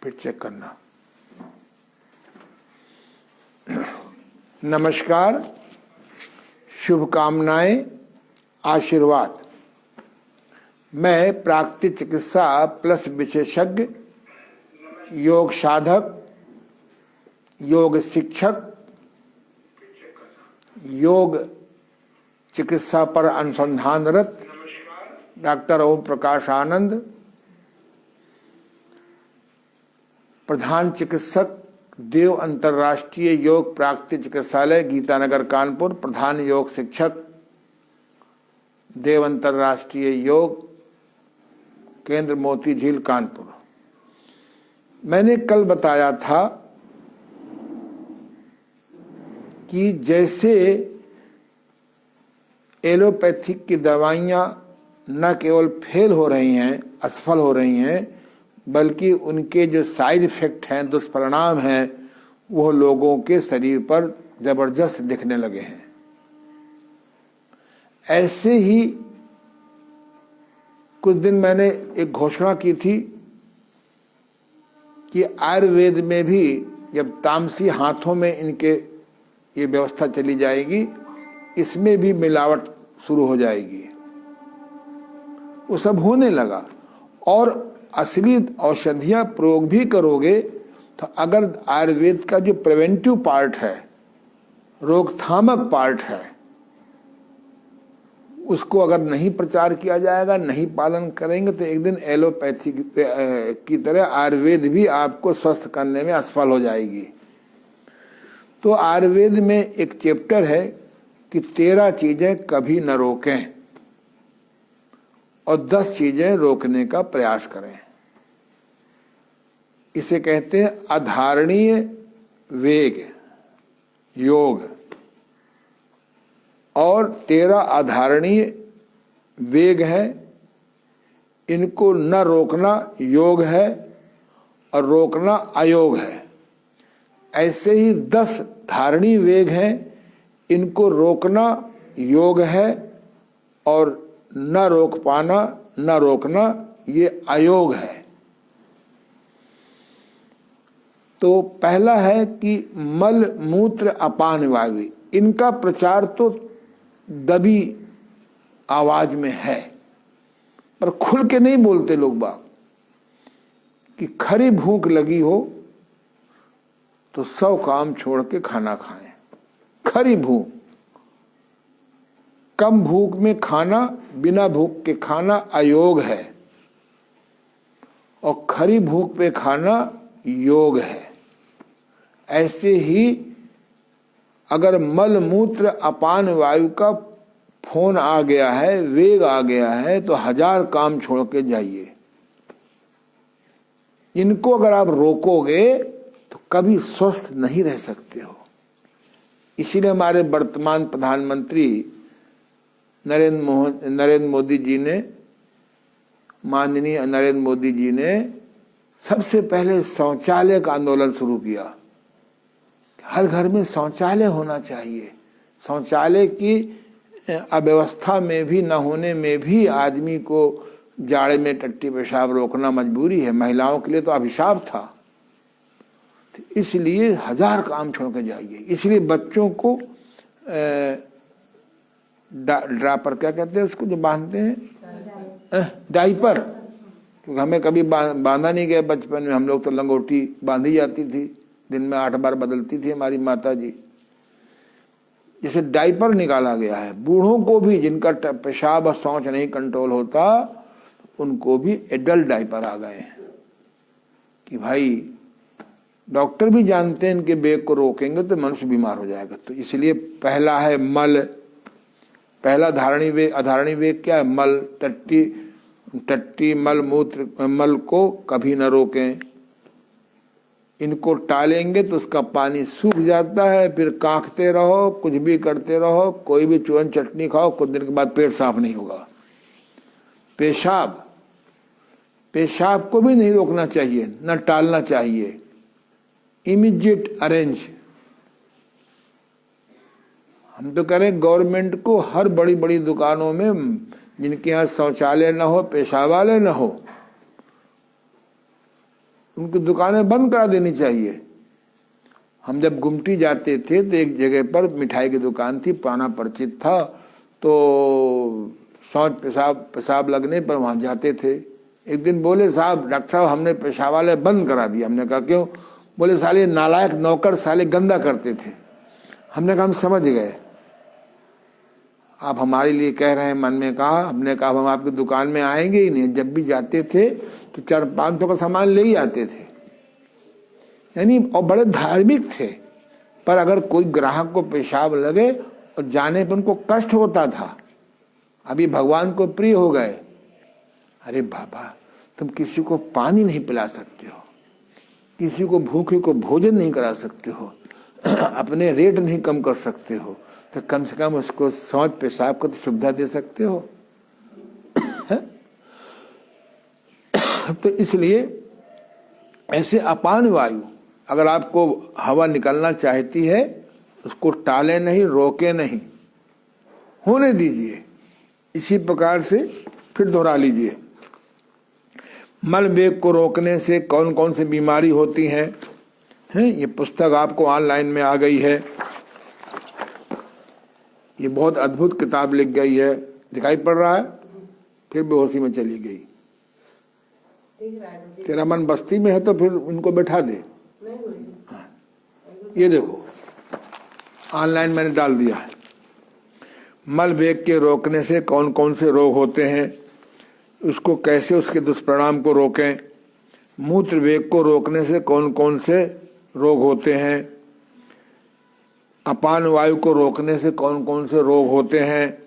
फिर चेक करना। नमस्कार, शुभकामनाएं, आशीर्वाद। मैं प्राकृतिक चिकित्सा प्लस विशेषज्ञ, योग साधक, योग शिक्षक, योग चिकित्सा पर अनुसंधानरत डॉक्टर ओम प्रकाश आनंद, प्रधान चिकित्सक, देव अंतर्राष्ट्रीय योग प्राकृतिक चिकित्सालय, गीतानगर, कानपुर, प्रधान योग शिक्षक, देव अंतर्राष्ट्रीय योग केंद्र, मोती झील, कानपुर। मैंने कल बताया था कि जैसे एलोपैथिक की दवाइयाँ न केवल फेल हो रही हैं, असफल हो रही हैं, बल्कि उनके जो साइड इफ़ेक्ट हैं, दुष्परिणाम हैं, वो लोगों के शरीर पर ज़बरदस्त दिखने लगे हैं। ऐसे ही कुछ दिन मैंने एक घोषणा की थी कि आयुर्वेद में भी जब तामसी हाथों में इनके ये व्यवस्था चली जाएगी, इसमें भी मिलावट शुरू हो जाएगी। वो सब होने लगा। और असली औषधियाँ प्रयोग भी करोगे तो अगर आयुर्वेद का जो प्रिवेंटिव पार्ट है, रोकथामक पार्ट है, उसको अगर नहीं प्रचार किया जाएगा, नहीं पालन करेंगे, तो एक दिन एलोपैथी की तरह आयुर्वेद भी आपको स्वस्थ करने में असफल हो जाएगी। तो आयुर्वेद में एक चैप्टर है कि 13 चीजें कभी न रोकें और 10 चीजें रोकने का प्रयास करें। इसे कहते हैं अधारणीय वेग योग। और 13 अधारणीय वेग है, इनको न रोकना योग है और रोकना अयोग है। ऐसे ही 10 धारणीय वेग हैं, इनको रोकना योग है और न रोक पाना, न रोकना, ये अयोग है। तो पहला है कि मल मूत्र अपान वायु, इनका प्रचार तो दबी आवाज में है, पर खुल के नहीं बोलते लोग बाग। कि खरी भूख लगी हो तो 100 काम छोड़ के खाना खाएं। खरी भूख, कम भूख में खाना, बिना भूख के खाना अयोग है, और खरी भूख पे खाना योग है। ऐसे ही अगर मल मूत्र अपान वायु का फोन आ गया है, वेग आ गया है, तो 1000 काम छोड़ के जाइए। इनको अगर आप रोकोगे तो कभी स्वस्थ नहीं रह सकते हो। इसीलिए हमारे वर्तमान प्रधानमंत्री नरेंद्र मोदी जी ने, माननीय नरेंद्र मोदी जी ने सबसे पहले शौचालय का आंदोलन शुरू किया। हर घर में शौचालय होना चाहिए। शौचालय की अव्यवस्था में भी न होने में भी आदमी को जाड़े में टट्टी पेशाब रोकना मजबूरी है। महिलाओं के लिए तो अभिशाप था। तो इसलिए 1000 काम छोड़ के जाइए। इसलिए बच्चों को ड्रापर, क्या कहते हैं उसको जो बांधते हैं, डाइपर, क्योंकि हमें कभी बांधा नहीं गया बचपन में। हम लोग तो लंगोटी बांधी जाती थी, दिन में 8 बार बदलती थी हमारी माता जी। जैसे डाइपर निकाला गया है। बूढ़ों को भी, जिनका पेशाब और शौच नहीं कंट्रोल होता, उनको भी एडल्ट डाइपर आ गए हैं। कि भाई डॉक्टर भी जानते हैं इनके वेग को रोकेंगे तो मनुष्य बीमार हो जाएगा। तो इसलिए पहला है मल, पहला धारणी वेग। अधारणी वेग क्या है? मल, टट्टी मल मूत्र, मल को कभी न रोकें। इनको टालेंगे तो उसका पानी सूख जाता है, फिर कांखते रहो, कुछ भी करते रहो, कोई भी चूरन चटनी खाओ, कुछ दिन के बाद पेट साफ नहीं होगा। पेशाब को भी नहीं रोकना चाहिए, न टालना चाहिए। Immediate arrange. हम तो कह रहे हैं गवर्नमेंट को हर बड़ी बड़ी दुकानों में जिनके यहाँ शौचालय न हो, पेशावालय न हो, उनकी दुकानें बंद करा देनी चाहिए। हम जब गुमटी जाते थे तो एक जगह पर मिठाई की दुकान थी, पुराना परिचित था, तो शौच पेशाब लगने पर वहाँ जाते थे। एक दिन बोले, साहब डॉक्टर साहब हमने पेशावालय बंद करा दिया। हमने कहा क्यों? बोले साले नालायक नौकर साले गंदा करते थे। हमने कहा हम समझ गए, आप हमारे लिए कह रहे हैं। मन में कहा, हमने कहा हम आपकी दुकान में आएंगे ही नहीं। जब भी जाते थे तो 400-500 का सामान ले ही आते थे, यानी और बड़े धार्मिक थे। पर अगर कोई ग्राहक को पेशाब लगे और जाने पर उनको कष्ट होता था। अभी भगवान को प्रिय हो गए। अरे बाबा, तुम किसी को पानी नहीं पिला सकते हो, किसी को भूखे को भोजन नहीं करा सकते हो, अपने रेट नहीं कम कर सकते हो, तो कम से कम उसको शौच पेशाब को तो सुविधा दे सकते हो। तो इसलिए ऐसे अपान वायु, अगर आपको हवा निकलना चाहती है, उसको टाले नहीं, रोके नहीं, होने दीजिए। इसी प्रकार से फिर दोहरा लीजिए। मल वेग को रोकने से कौन कौन सी बीमारी होती हैं? ये पुस्तक आपको ऑनलाइन में आ गई है। ये बहुत अद्भुत किताब लिख गई है। दिखाई पड़ रहा है? फिर बेहोशी में चली गई। तेरा मन बस्ती में है तो फिर उनको बैठा दे। हाँ, ये देखो ऑनलाइन मैंने डाल दिया है। मल वेग के रोकने से कौन कौन से रोग होते हैं, उसको कैसे, उसके दुष्परिणाम को रोकें। मूत्र वेग को रोकने से कौन कौन से रोग होते हैं। अपान वायु को रोकने से कौन कौन से रोग होते हैं।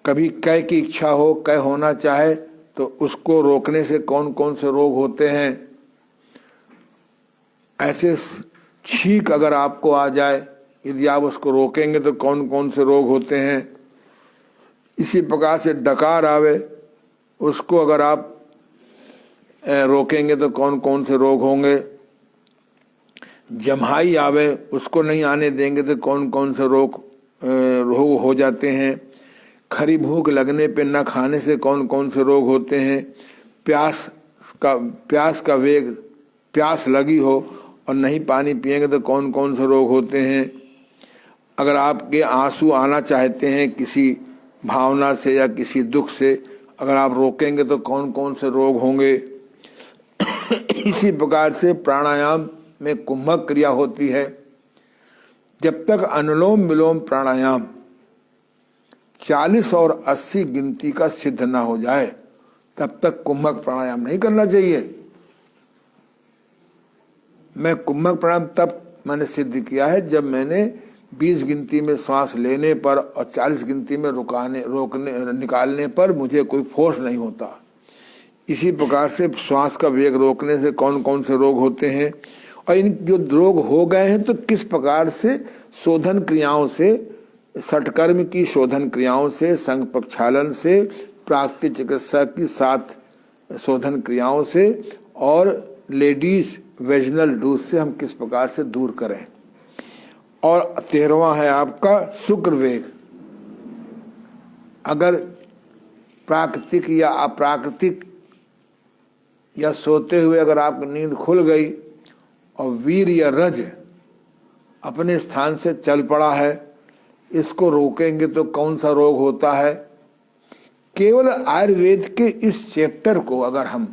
कभी कै की इच्छा हो, कै होना चाहे तो उसको रोकने से कौन कौन से रोग होते हैं। ऐसे छींक अगर आपको आ जाए, यदि आप उसको रोकेंगे तो कौन कौन से रोग होते हैं। इसी प्रकार से डकार आवे, उसको अगर आप रोकेंगे तो कौन कौन से रोग होंगे। जम्हाई आवे, उसको नहीं आने देंगे तो कौन कौन से रोग हो जाते हैं। खरी भूख लगने पे न खाने से कौन कौन से रोग होते हैं। प्यास का वेग, प्यास लगी हो और नहीं पानी पिएंगे तो कौन कौन से रोग होते हैं। अगर आपके आंसू आना चाहते हैं किसी भावना से या किसी दुख से, अगर आप रोकेंगे तो कौन कौन से रोग होंगे। इसी प्रकार से प्राणायाम में कुंभक क्रिया होती है। जब तक अनुलोम विलोम प्राणायाम 40 और 80 गिनती का सिद्ध ना हो जाए, तब तक कुंभक प्राणायाम नहीं करना चाहिए। मैं कुंभक प्राणायाम तब मैंने सिद्ध किया है जब मैंने 20 गिनती में श्वास लेने पर और 40 गिनती में निकालने पर मुझे कोई फोर्स नहीं होता। इसी प्रकार से श्वास का वेग रोकने से कौन कौन से रोग होते हैं, और इन जो रोग हो गए हैं तो किस प्रकार से शोधन क्रियाओं से, षटकर्म की शोधन क्रियाओं से, संघ प्रक्षालन से, प्राकृतिक चिकित्सा की 7 शोधन क्रियाओं से और लेडीज वेजिनल डूज से हम किस प्रकार से दूर करें। और 13वां है आपका शुक्र वेग। अगर प्राकृतिक या अप्राकृतिक या सोते हुए अगर आपकी नींद खुल गई और वीर या रज अपने स्थान से चल पड़ा है, इसको रोकेंगे तो कौन सा रोग होता है। केवल आयुर्वेद के इस चैप्टर को अगर हम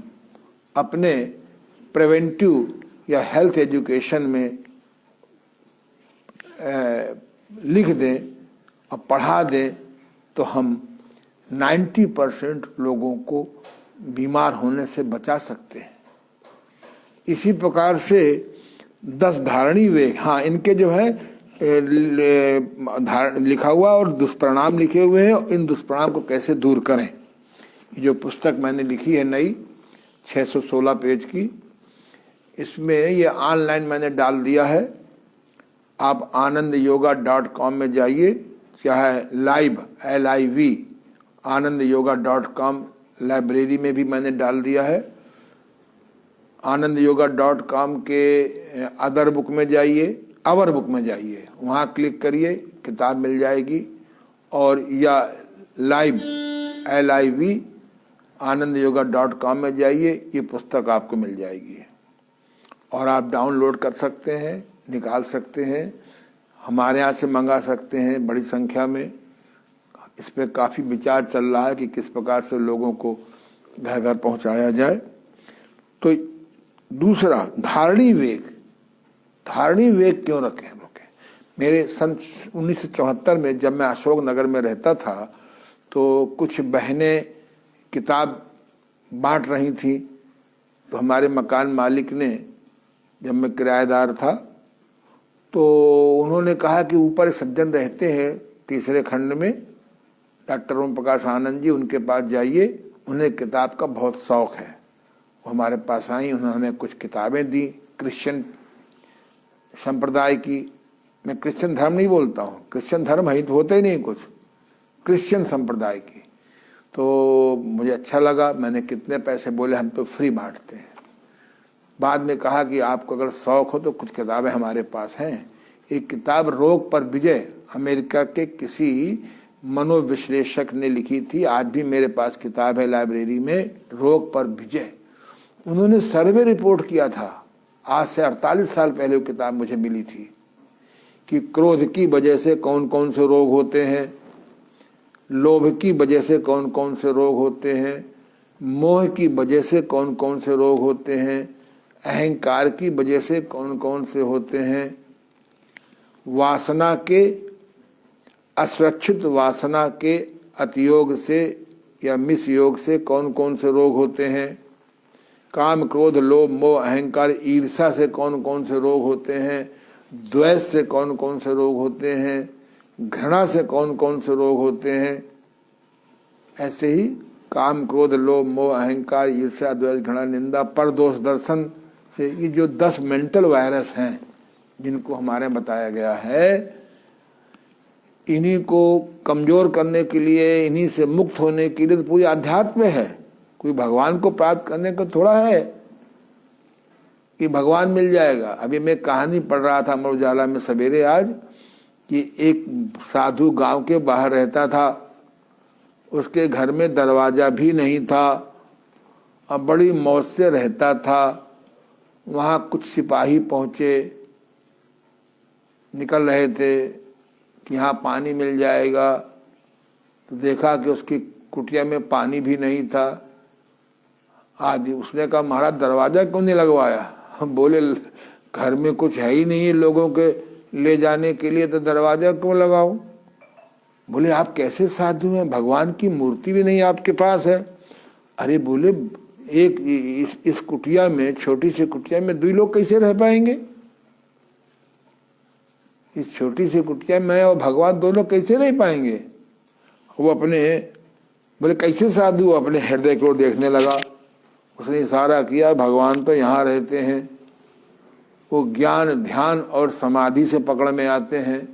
अपने प्रिवेंटिव या हेल्थ एजुकेशन में लिख दें और पढ़ा दें तो हम 90% लोगों को बीमार होने से बचा सकते हैं। इसी प्रकार से 10 धारणी वेग, हाँ इनके जो है लिखा हुआ और दुष्परिणाम लिखे हुए हैं, इन दुष्परिणाम को कैसे दूर करें। जो पुस्तक मैंने लिखी है नई 616 पेज की, इसमें ये ऑनलाइन मैंने डाल दिया है। आप anandyoga.com में जाइए, चाहे लाइव LIV anandyoga.com लाइब्रेरी में भी मैंने डाल दिया है। anandyoga.com के अदर बुक में जाइए, अवर बुक में जाइए, वहाँ क्लिक करिए, किताब मिल जाएगी। और या लाइव LIV anandyoga.com में जाइए, ये पुस्तक आपको मिल जाएगी और आप डाउनलोड कर सकते हैं, निकाल सकते हैं, हमारे यहाँ से मंगा सकते हैं बड़ी संख्या में। इस पर काफ़ी विचार चल रहा है कि किस प्रकार से लोगों को घर घर पहुँचाया जाए। तो दूसरा, धारणी वेग। धारणी वेग क्यों रखें हम लोग? मेरे सन 1974 में जब मैं अशोक नगर में रहता था तो कुछ बहनें किताब बांट रही थी, तो हमारे मकान मालिक ने, जब मैं किराएदार था, तो उन्होंने कहा कि ऊपर सज्जन रहते हैं 3रे खंड में, डॉक्टर ओम प्रकाश आनंद जी, उनके पास जाइए, उन्हें किताब का बहुत शौक है। वो हमारे पास आई, उन्होंने हमें कुछ किताबें दी क्रिश्चियन संप्रदाय की। मैं क्रिश्चियन धर्म नहीं बोलता हूँ, क्रिश्चियन धर्म है तो होते ही नहीं कुछ, क्रिश्चियन संप्रदाय की। तो मुझे अच्छा लगा, मैंने कितने पैसे बोले, हम तो फ्री बांटते हैं। बाद में कहा कि आपको अगर शौक हो तो कुछ किताबें हमारे पास हैं। एक किताब रोग पर विजय, अमेरिका के किसी मनोविश्लेषक ने लिखी थी, आज भी मेरे पास किताब है लाइब्रेरी में, रोग पर विजय। उन्होंने सर्वे रिपोर्ट किया था, आज से 48 साल पहले वो किताब मुझे मिली थी, कि क्रोध की वजह से कौन कौन से रोग होते हैं, लोभ की वजह से कौन कौन से रोग होते हैं, मोह की वजह से कौन कौन से रोग होते हैं, अहंकार की वजह से कौन कौन से होते हैं, वासना के, अस्वच्छित वासना के अतियोग से या मिसयोग से कौन कौन से रोग होते हैं, काम क्रोध लोभ मोह अहंकार ईर्ष्या से कौन कौन से रोग होते हैं, द्वेष से कौन कौन से रोग होते हैं, घृणा से कौन कौन से रोग होते हैं। ऐसे ही काम क्रोध लोभ मोह अहंकार ईर्ष्या द्वेष घृणा निंदा परदोष दर्शन से, ये जो 10 मेंटल वायरस हैं जिनको हमारे बताया गया है, इन्हीं को कमजोर करने के लिए, इन्हीं से मुक्त होने के लिए तो पूरी अध्यात्म है। कोई भगवान को प्राप्त करने को थोड़ा है कि भगवान मिल जाएगा। अभी मैं कहानी पढ़ रहा था अमर उजाला में सवेरे आज, कि एक साधु गांव के बाहर रहता था, उसके घर में दरवाजा भी नहीं था, अब बड़ी मौज से रहता था। वहाँ कुछ सिपाही पहुँचे, निकल रहे थे कि यहाँ पानी मिल जाएगा, तो देखा कि उसकी कुटिया में पानी भी नहीं था आदि। उसने कहा महाराज दरवाजा क्यों नहीं लगवाया? हम बोले घर में कुछ है ही नहीं लोगों के ले जाने के लिए, तो दरवाजा क्यों लगाओ? बोले आप कैसे साधु हैं, भगवान की मूर्ति भी नहीं आपके पास है। अरे बोले एक इस कुटिया में, छोटी सी कुटिया में 2 लोग कैसे रह पाएंगे? इस छोटी सी कुटिया में और भगवान 2 लोग कैसे रह पाएंगे? वो अपने बोले कैसे साधु, अपने हृदय को देखने लगा। उसने इशारा किया भगवान तो यहाँ रहते हैं, वो ज्ञान ध्यान और समाधि से पकड़ में आते हैं।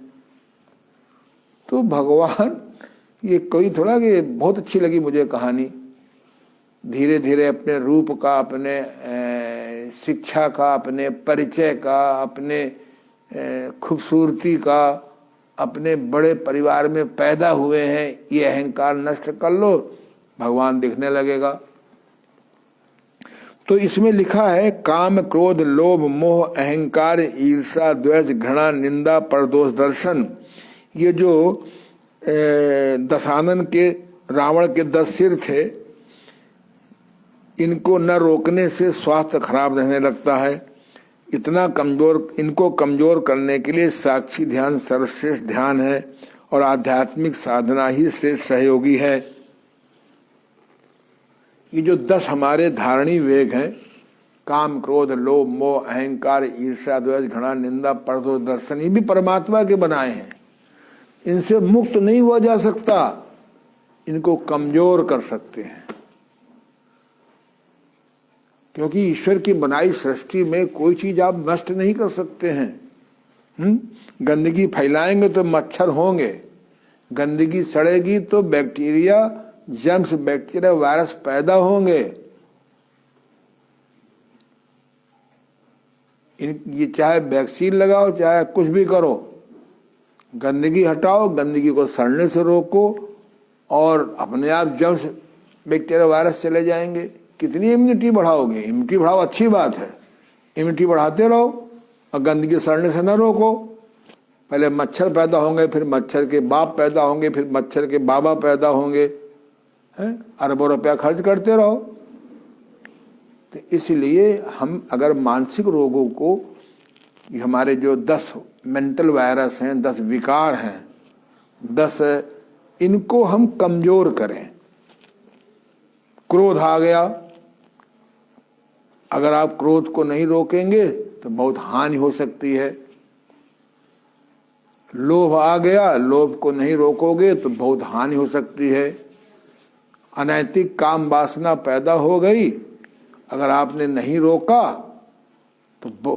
तो भगवान, ये कोई थोड़ा कि बहुत अच्छी लगी मुझे कहानी। धीरे धीरे अपने रूप का, अपने शिक्षा का, अपने परिचय का, अपने खूबसूरती का, अपने बड़े परिवार में पैदा हुए हैं, ये अहंकार नष्ट कर लो, भगवान दिखने लगेगा। तो इसमें लिखा है काम क्रोध लोभ मोह अहंकार ईर्ष्या द्वेष घृणा निंदा परदोष दर्शन, ये जो दशानन के रावण के 10 सिर थे, इनको न रोकने से स्वास्थ्य खराब रहने लगता है। इतना कमजोर, इनको कमजोर करने के लिए साक्षी ध्यान सर्वश्रेष्ठ ध्यान है और आध्यात्मिक साधना ही श्रेष्ठ सहयोगी है। ये जो 10 हमारे धारणी वेग हैं, काम क्रोध लोभ मोह अहंकार ईर्ष्या द्वेष घृणा निंदा परदोष दर्शन, ये भी परमात्मा के बनाए हैं। इनसे मुक्त नहीं हुआ जा सकता, इनको कमजोर कर सकते हैं। क्योंकि ईश्वर की बनाई सृष्टि में कोई चीज आप नष्ट नहीं कर सकते हैं। गंदगी फैलाएंगे तो मच्छर होंगे, गंदगी सड़ेगी तो बैक्टीरिया जर्म्स बैक्टीरिया वायरस पैदा होंगे। ये चाहे वैक्सीन लगाओ चाहे कुछ भी करो, गंदगी हटाओ, गंदगी को सड़ने से रोको और अपने आप जब बैक्टीरिया वायरस चले जाएंगे। कितनी इम्यूनिटी बढ़ाओगे? इम्यूनिटी बढ़ाओ, अच्छी बात है, इम्यूनिटी बढ़ाते रहो और गंदगी सड़ने से न रोको। पहले मच्छर पैदा होंगे, फिर मच्छर के बाप पैदा होंगे, फिर मच्छर के बाबा पैदा होंगे, हैं? अरबों रुपया खर्च करते रहो। तो इसलिए हम अगर मानसिक रोगों को, हमारे जो 10 मेंटल वायरस हैं, 10 विकार हैं, 10, इनको हम कमजोर करें। क्रोध आ गया, अगर आप क्रोध को नहीं रोकेंगे तो बहुत हानि हो सकती है। लोभ आ गया, लोभ को नहीं रोकोगे तो बहुत हानि हो सकती है। अनैतिक काम वासना पैदा हो गई, अगर आपने नहीं रोका तो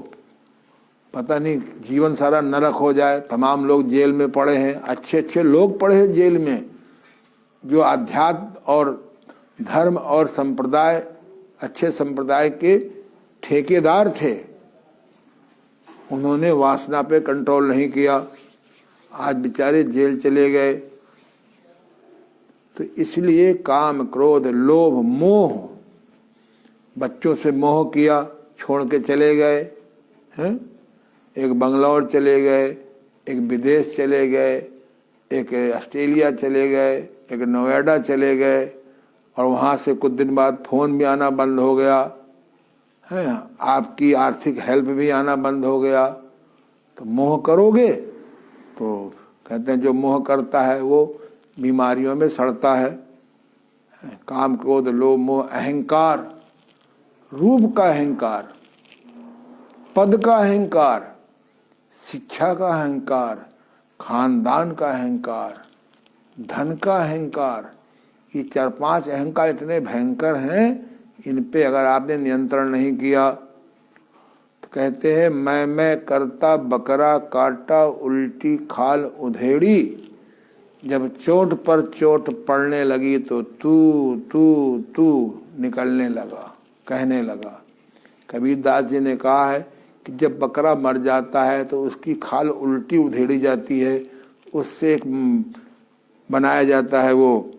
पता नहीं जीवन सारा नरक हो जाए। तमाम लोग जेल में पड़े हैं, अच्छे अच्छे लोग पड़े हैं जेल में, जो अध्यात्म और धर्म और संप्रदाय, अच्छे संप्रदाय के ठेकेदार थे। उन्होंने वासना पे कंट्रोल नहीं किया, आज बेचारे जेल चले गए। तो इसलिए काम, क्रोध, लोभ, मोह, बच्चों से मोह किया, छोड़ के चले गए हैं, एक बंगलौर चले गए, एक विदेश चले गए, एक ऑस्ट्रेलिया चले गए, एक नोएडा चले गए, और वहाँ से कुछ दिन बाद फ़ोन भी आना बंद हो गया है, आपकी आर्थिक हेल्प भी आना बंद हो गया। तो मोह करोगे तो कहते हैं जो मोह करता है वो बीमारियों में सड़ता है। काम, क्रोध, लोभ, मोह, अहंकार, रूप का अहंकार, पद का अहंकार, शिक्षा का अहंकार, खानदान का अहंकार, धन का अहंकार, ये 4-5 अहंकार इतने भयंकर हैं, इन पे अगर आपने नियंत्रण नहीं किया तो कहते हैं मैं करता बकरा काटा उल्टी खाल उधेड़ी, जब चोट पर चोट पड़ने लगी तो तू तू तू निकलने लगा, कहने लगा। कबीरदास जी ने कहा है कि जब बकरा मर जाता है तो उसकी खाल उल्टी उधेड़ी जाती है, उससे एक बनाया जाता है, वो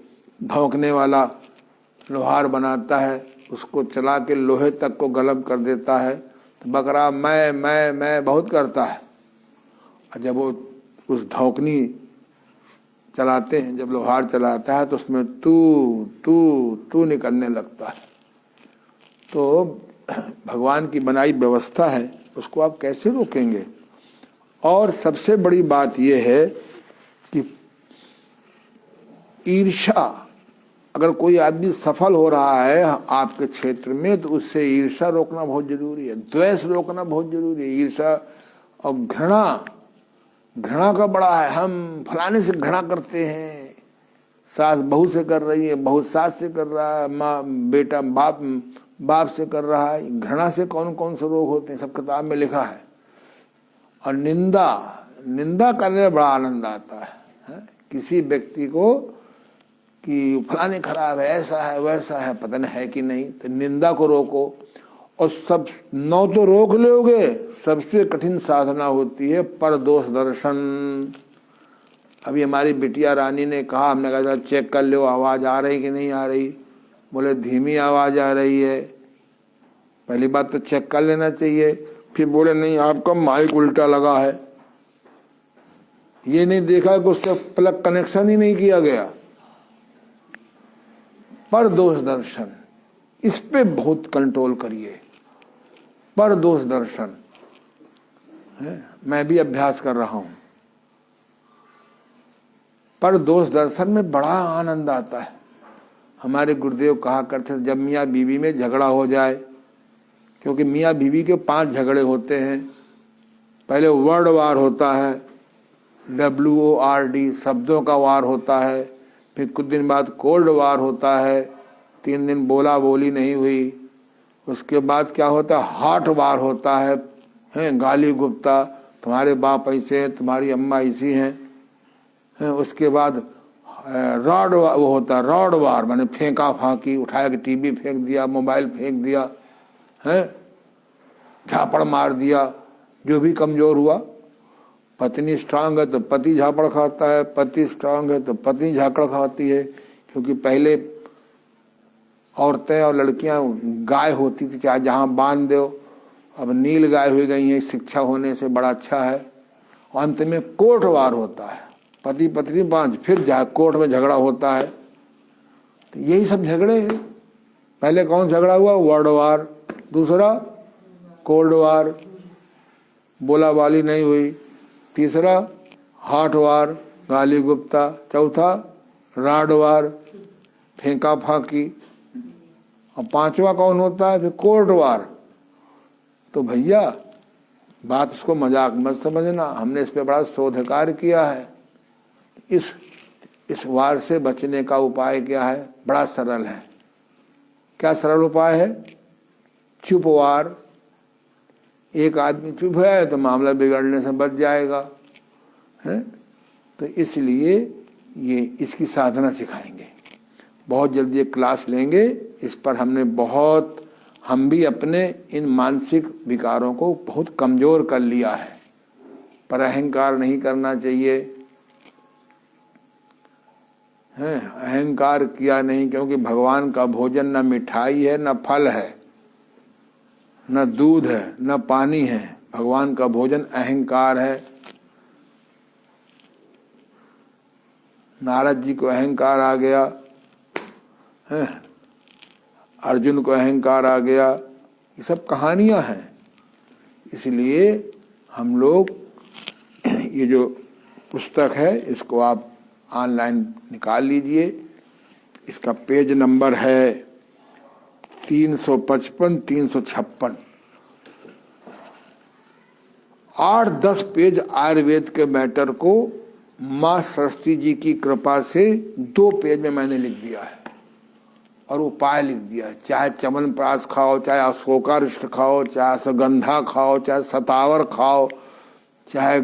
भौंकने वाला लोहार बनाता है, उसको चला के लोहे तक को गलम कर देता है। तो बकरा मैं बहुत करता है, और जब वो उस धौकनी चलाते हैं, जब लोहार चलाता है तो उसमें तू तू तू निकलने लगता है। तो भगवान की बनाई व्यवस्था है, उसको आप कैसे रोकेंगे? और सबसे बड़ी बात यह है कि ईर्ष्या, अगर कोई आदमी सफल हो रहा है आपके क्षेत्र में तो उससे ईर्ष्या रोकना बहुत जरूरी है, द्वेष रोकना बहुत जरूरी है। ईर्ष्या और घृणा का बड़ा है, हम फलाने से घृणा करते हैं, सास बहू से कर रही है, बहू सास से कर रहा है, माँ बेटा बाप से कर रहा है। घृणा से कौन कौन से रोग होते हैं, सब किताब में लिखा है। और निंदा करने में बड़ा आनंद आता है? किसी व्यक्ति को कि फलाने खराब है, ऐसा है वैसा है, पता नहीं है कि नहीं, तो निंदा को रोको। और सब 9 तो रोक लोगे, सबसे कठिन साधना होती है परदोष दर्शन। अभी हमारी बिटिया रानी ने कहा, हमने कहा चेक कर लो आवाज़ आ रही कि नहीं आ रही, बोले धीमी आवाज़ आ रही है। पहली बात तो चेक कर लेना चाहिए, फिर बोले नहीं आपका माइक उल्टा लगा है, ये नहीं देखा कि उससे प्लग कनेक्शन ही नहीं किया गया। परदोष दर्शन, इस पे बहुत कंट्रोल करिए। परदोष दर्शन है, मैं भी अभ्यास कर रहा हूं। परदोष दर्शन में बड़ा आनंद आता है। हमारे गुरुदेव कहा करते जब मियाँ बीवी में झगड़ा हो जाए, क्योंकि मियाँ बीवी के 5 झगड़े होते हैं। पहले वर्ड वार होता है, WORD शब्दों का वार होता है, फिर कुछ दिन बाद कोल्ड वार होता है, 3 दिन बोला बोली नहीं हुई। उसके बाद क्या होता है, हॉट वार होता है, गाली गुप्ता, तुम्हारे बाप ऐसे हैं, तुम्हारी अम्मा ऐसी हैं। उसके बाद रॉड वो होता है, रॉड वार, मैंने फेंका फाकी, उठाया कि टीवी फेंक दिया, मोबाइल फेंक दिया, झापड़ मार दिया, जो भी कमजोर हुआ। पत्नी स्ट्रांग है तो पति झापड़ खाता है, पति स्ट्रांग है तो पत्नी झापड़ खाती है। क्योंकि पहले औरतें और लड़कियां गाय होती थी, चाहे जहाँ बांध दो, अब नील गाय हो गई है, शिक्षा होने से बड़ा अच्छा है। अंत में कोर्ट वार होता है, पति पत्नी बांझ, फिर कोर्ट में झगड़ा होता है। तो यही सब झगड़े हैं। पहले कौन झगड़ा हुआ? वर्ड वार। दूसरा कोल्ड वार, बोला बाली नहीं हुई। तीसरा हॉट वार, गाली गुप्ता। चौथा राड वार, फेंका फाकी। और पांचवा कौन होता है? फिर कोर्ट वार। तो भैया बात इसको मजाक मत समझना, हमने इस पे बड़ा शोधकार किया है। इस वार से बचने का उपाय क्या है? बड़ा सरल है। क्या सरल उपाय है? चुप वार। एक आदमी चुप है तो मामला बिगड़ने से बच जाएगा, है? तो इसलिए ये इसकी साधना सिखाएंगे। बहुत जल्दी एक क्लास लेंगे इस पर। हम भी अपने इन मानसिक विकारों को बहुत कमजोर कर लिया है। पर अहंकार नहीं करना चाहिए, है? अहंकार किया नहीं, क्योंकि भगवान का भोजन न मिठाई है, न फल है, न दूध है, न पानी है। भगवान का भोजन अहंकार है। नारद जी को अहंकार आ गया, है? अर्जुन को अहंकार आ गया। ये सब कहानियां हैं। इसलिए हम लोग ये जो पुस्तक है इसको आप ऑनलाइन निकाल लीजिए। इसका पेज नंबर है 355 356। 8-10 पेज आयुर्वेद के मैटर को माँ सरस्वती जी की कृपा से 2 पेज में मैंने लिख दिया है और उपाय लिख दिया है। चाहे च्यवनप्राश खाओ, चाहे अशोकारिष्ट खाओ, चाहे अश्वगंधा खाओ, चाहे सतावर खाओ, चाहे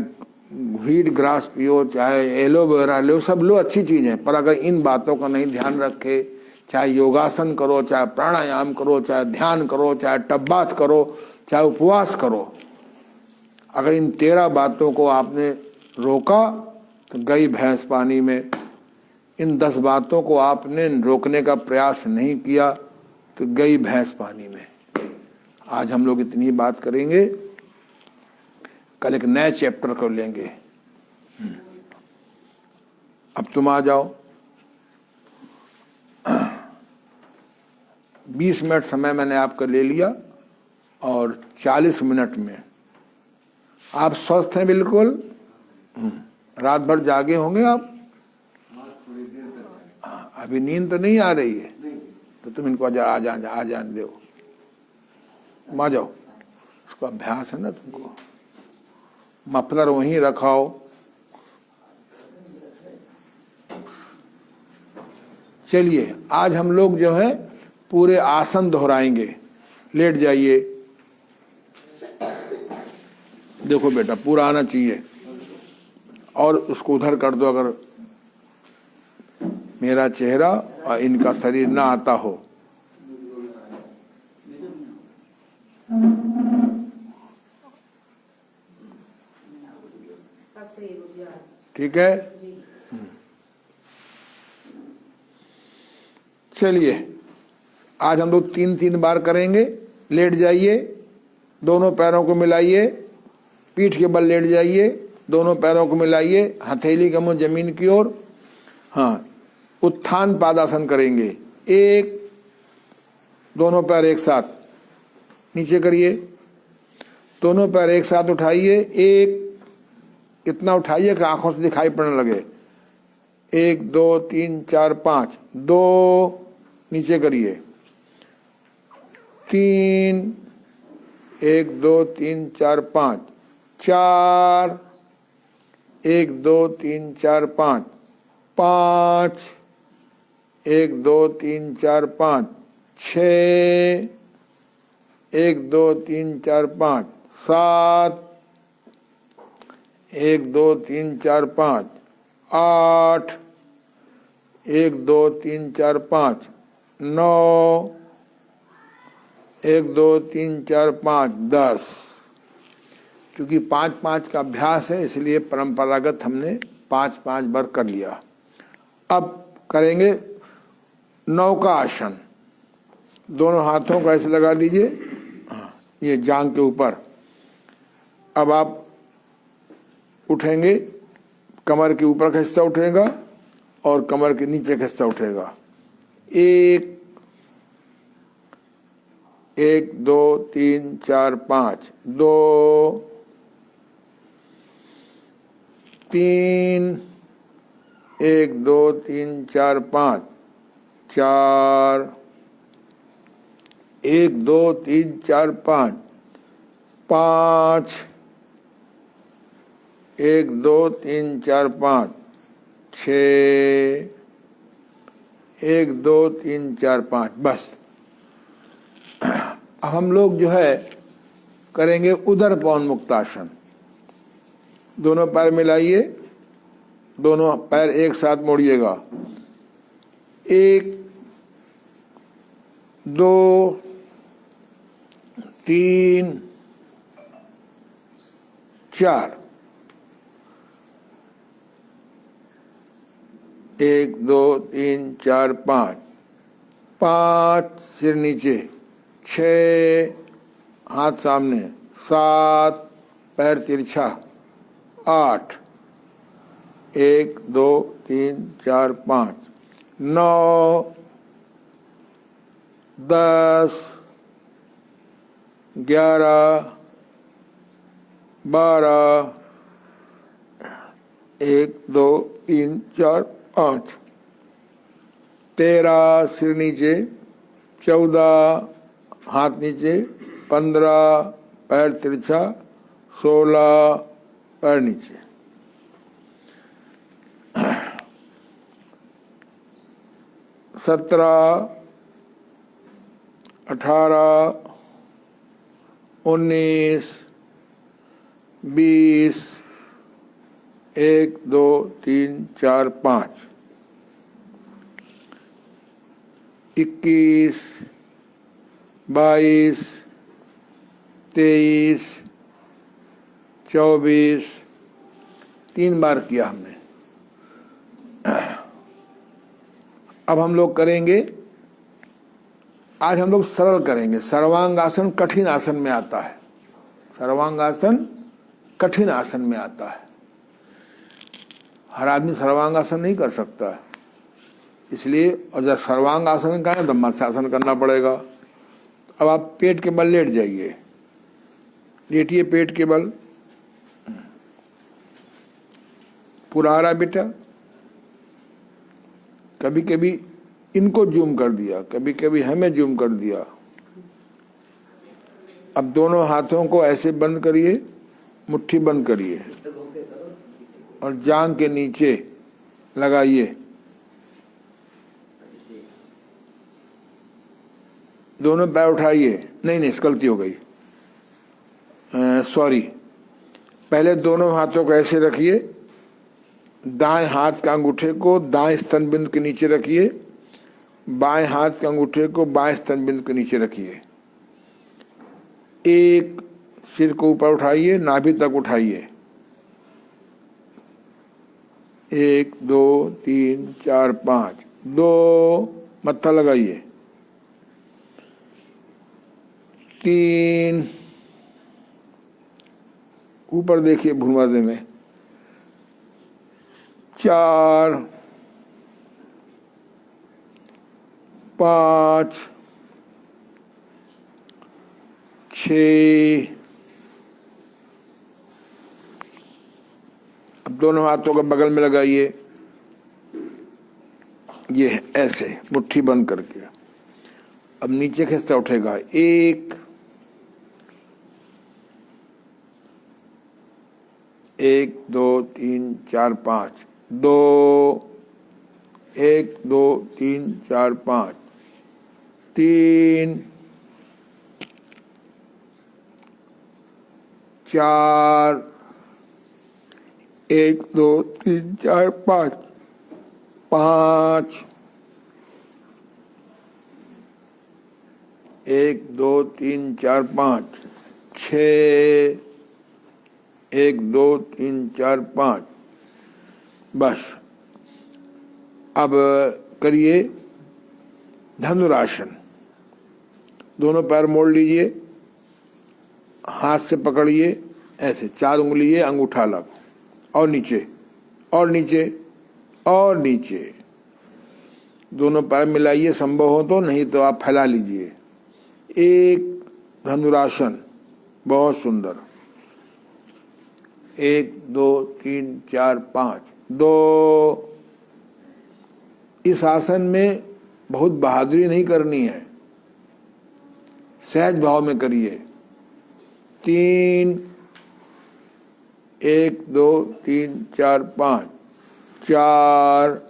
व्हीट ग्रास पियो, चाहे एलोवेरा लो, सब लो, अच्छी चीज़ है। पर अगर इन बातों का नहीं ध्यान रखे, चाहे योगासन करो, चाहे प्राणायाम करो, चाहे ध्यान करो, चाहे टब्बात करो, चाहे उपवास करो, अगर इन 13 बातों को आपने रोका तो गई भैंस पानी में। इन 10 बातों को आपने रोकने का प्रयास नहीं किया तो गई भैंस पानी में। आज हम लोग इतनी बात करेंगे, कल एक नए चैप्टर को लेंगे। अब तुम आ जाओ। 20 मिनट समय मैंने आपका ले लिया और 40 मिनट में आप स्वस्थ हैं बिल्कुल? रात भर जागे होंगे आप? अभी नींद तो नहीं आ रही है? तो तुम इनको आ जान दो, आ जाओ। इसको अभ्यास है ना तुमको। मफलर वहीं रखाओ। चलिए आज हम लोग जो है पूरे आसन दोहराएंगे। लेट जाइए। देखो बेटा पूरा आना चाहिए और उसको उधर कर दो अगर मेरा चेहरा और इनका शरीर ना आता हो। ठीक है? चलिए आज हम लोग 3-3 बार करेंगे। लेट जाइए, दोनों पैरों को मिलाइए, पीठ के बल लेट जाइए, दोनों पैरों को मिलाइए, हथेली का मुंह जमीन की ओर। हाँ, उत्थान पादासन करेंगे। 1, दोनों पैर एक साथ नीचे करिए, दोनों पैर एक साथ उठाइए। 1, इतना उठाइए कि आंखों से दिखाई पड़ने लगे। 1 2 3 4 5। 2, नीचे करिए। 3, 1 2 3 4 5। 4, 1 2 3 4 5। 5, 1 2 3 4 5। 6, 1 2 3 4 5। 7, 1 2 3 4 5। 8, 1 2 3 4 5। 9, 1 2 3 4 5। 10। क्योंकि 5-5 का अभ्यास है इसलिए परंपरागत हमने 5-5 बार कर लिया। अब करेंगे नौका आसन। दोनों हाथों को ऐसे लगा दीजिए, हाँ, ये जांघ के ऊपर। अब आप उठेंगे, कमर के ऊपर का हिस्सा उठेगा और कमर के नीचे का हिस्सा उठेगा। एक, 1 2 3 4 5, 2 3, 1 2 3 4 5, 4, 1 2 3 4 5, 5, 1 2 3 4 5, 6, 1 2 3 4 5। बस हम लोग जो है करेंगे उदर पवन मुक्तासन। दोनों पैर मिलाइए, दोनों पैर एक साथ मोड़िएगा। 1 2 3 4, 1 2 3 4 5, 5 सिर नीचे, 6 हाथ सामने, 7 पैर तिरछा, 8 1 2 3 4 5, 9 10 11 12, 1 2 3 4 5, 13 सिर नीचे, 14 हाथ नीचे, 15 पैर तिरछा, 16 पैर नीचे। 17 18 19 20, 1 2 3 4 5, 21 22 23 24, 3 बार किया हमने। अब हम लोग करेंगे, आज हम लोग सरल करेंगे। सर्वांगासन कठिन आसन में आता है, सर्वांगासन कठिन आसन में आता है। हर आदमी सर्वांगासन नहीं कर सकता है, इसलिए और जब सर्वांगासन का है तो मत्स्यासन करना पड़ेगा। अब आप पेट के बल लेट जाइए, लेटिए पेट के बल, पूरा आ रहा बेटा। कभी कभी इनको जूम कर दिया, कभी कभी हमें जूम कर दिया। अब दोनों हाथों को ऐसे बंद करिए, मुट्ठी बंद करिए और जांघ के नीचे लगाइए। दोनों पैर उठाइए, नहीं गलती हो गई, सॉरी। पहले दोनों हाथों को ऐसे रखिए, दाएं हाथ के अंगूठे को दाएं स्तन बिंदु के नीचे रखिए, बाएं हाथ के अंगूठे को बाएं स्तन बिंदु के नीचे रखिए। एक सिर को ऊपर उठाइए, नाभि तक उठाइए। 1 2 3 4 5, 2 मत्था लगाइए, 3 ऊपर देखिए भ्रूमध्य में, 4 5 6। अब दोनों हाथों को बगल में लगाइए, ये ऐसे मुट्ठी बंद करके। अब नीचे का हिस्सा उठेगा, 1 1 2 3 4 5, 2 1 2 3 4 5, 3 4 1 2 3 4 5, 5 1 2 3 4 5, 6 1 2 3 4 5। बस अब करिए धनुरासन। दोनों पैर मोड़ लीजिए, हाथ से पकड़िए ऐसे, 4 उंगली ये, अंगूठा अलग, और नीचे और नीचे और नीचे। दोनों पैर मिलाइए संभव हो तो, नहीं तो आप फैला लीजिए। एक धनुरासन, बहुत सुंदर। 1 2 3 4 5। 2। इस आसन में बहुत बहादुरी नहीं करनी है, सहज भाव में करिए। 3। 1 2 3 4 5। 4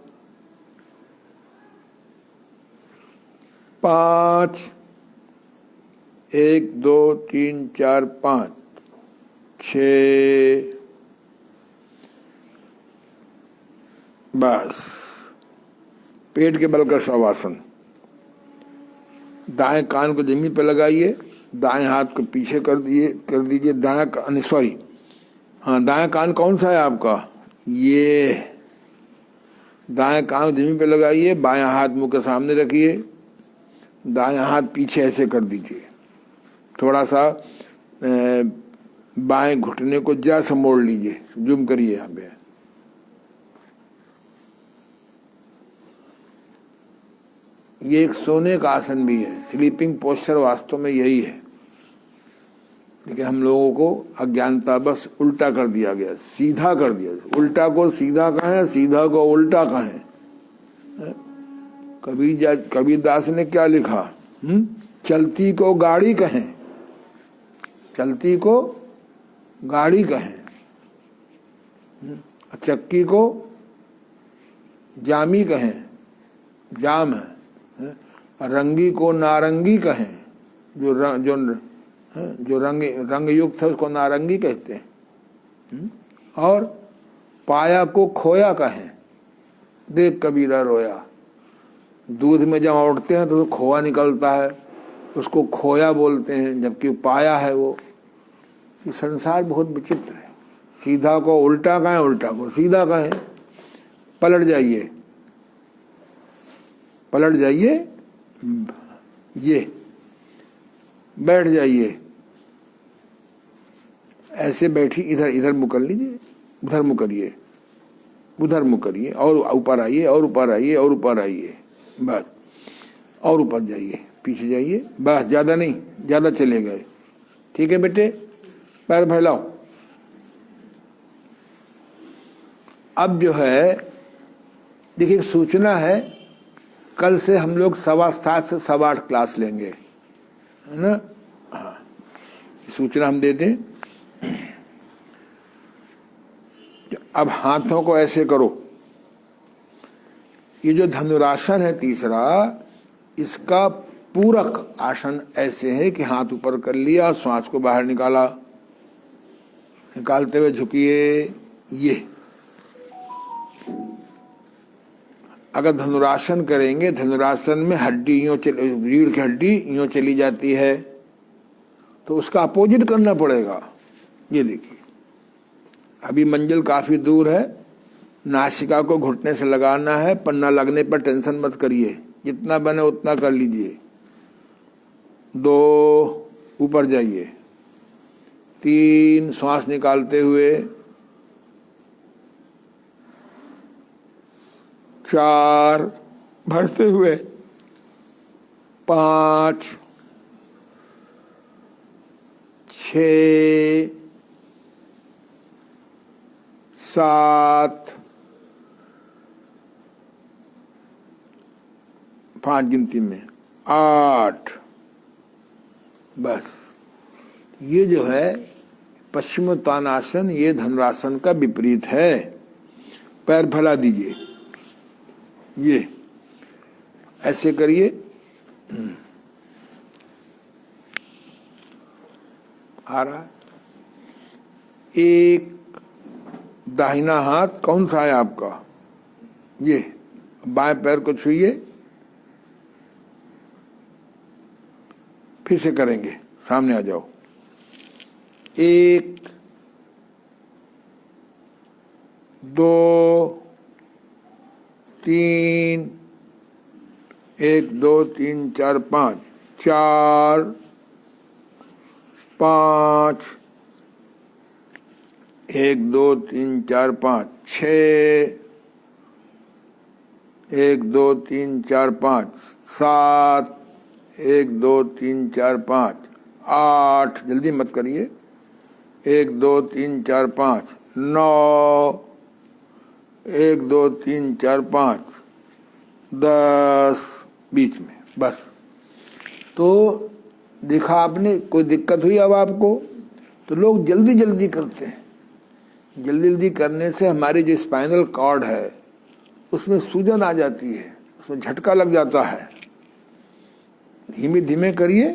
5। 1 2 3 4 5। 6। बस। पेट के बल का शवासन। दाएं कान को जमीन पर लगाइए, दाएं हाथ को पीछे कर दीजिए। दाएं कान, सॉरी, हाँ, दाएं कान कौन सा है आपका? ये। दाएं कान जमीन पे लगाइए, बायां हाथ मुंह के सामने रखिए, दायां हाथ पीछे ऐसे कर दीजिए। थोड़ा सा बाएं घुटने को जैसे मोड़ लीजिए, जूम करिए यहाँ पे। ये एक सोने का आसन भी है, स्लीपिंग पोस्चर वास्तव में यही है, लेकिन हम लोगों को अज्ञानता बस उल्टा कर दिया गया, सीधा कर दिया। उल्टा को सीधा कहें, सीधा को उल्टा कहें। कबीरदास ने क्या लिखा? चलती को गाड़ी कहें, चलती को गाड़ी कहें, चक्की को जामी कहें, जाम है। रंगी को नारंगी कहें, जो रंग युक्त है उसको नारंगी कहते हैं। और पाया को खोया कहें, देख कबीरा रोया। दूध में जब उठते हैं तो खोआ निकलता है, उसको खोया बोलते हैं, जबकि पाया है वो। ये संसार बहुत विचित्र है। सीधा को उल्टा कहें, उल्टा को सीधा कहें। पलट जाइए, पलट जाइए, ये बैठ जाइए, ऐसे बैठी, इधर मुँह कर लीजिए, उधर मुँह करिए, उधर मुँह करिए, और ऊपर आइए, और ऊपर आइए, और ऊपर आइए, बस। और ऊपर जाइए, पीछे जाइए, बस। ज़्यादा नहीं, ज़्यादा चले गए। ठीक है बेटे, पैर फैलाओ। अब जो है देखिए, सूचना है, कल से हम लोग 7:15 से 8:15 क्लास लेंगे, है ना? हाँ, सूचना हम दे दें। अब हाथों को ऐसे करो। ये जो धनुरासन है तीसरा, इसका पूरक आसन ऐसे है कि हाथ ऊपर कर लिया, श्वास को बाहर निकाला, निकालते हुए झुकिए। ये अगर धनुरासन करेंगे, धनुरासन में हड्डी रीढ़ की हड्डी यूं चली जाती है, तो उसका अपोजिट करना पड़ेगा। ये देखिए, अभी मंजिल काफी दूर है, नासिका को घुटने से लगाना है, पन्ना लगने पर टेंशन मत करिए, जितना बने उतना कर लीजिए। 2, ऊपर जाइए। 3, श्वास निकालते हुए। 4, भरते हुए। 5, 6, 7, 5 गिनती में, 8। बस। ये जो है पश्चिमोत्तानासन, ये धनुरासन का विपरीत है। पैर फैला दीजिए, ये ऐसे करिए। आ रहा है। एक दाहिना हाथ कौन सा है आपका? ये बाएं पैर को छूइए, फिर से करेंगे, सामने आ जाओ। 1 2 3 1 2 3 4 5, 4 5, 1 2 3 4 5, 6, 1 2 3 4 5, 7, 1 2 3 4 5, 8, जल्दी मत करिए, 1 2 3 4 5, 9, 1 2 3 4 5, 10, बीच में, बस। तो देखा आपने, कोई दिक्कत हुई अब आपको? तो लोग जल्दी जल्दी करते हैं। जल्दी जल्दी करने से हमारी जो स्पाइनल कॉर्ड है उसमें सूजन आ जाती है, उसमें झटका लग जाता है। धीमे धीमे करिए।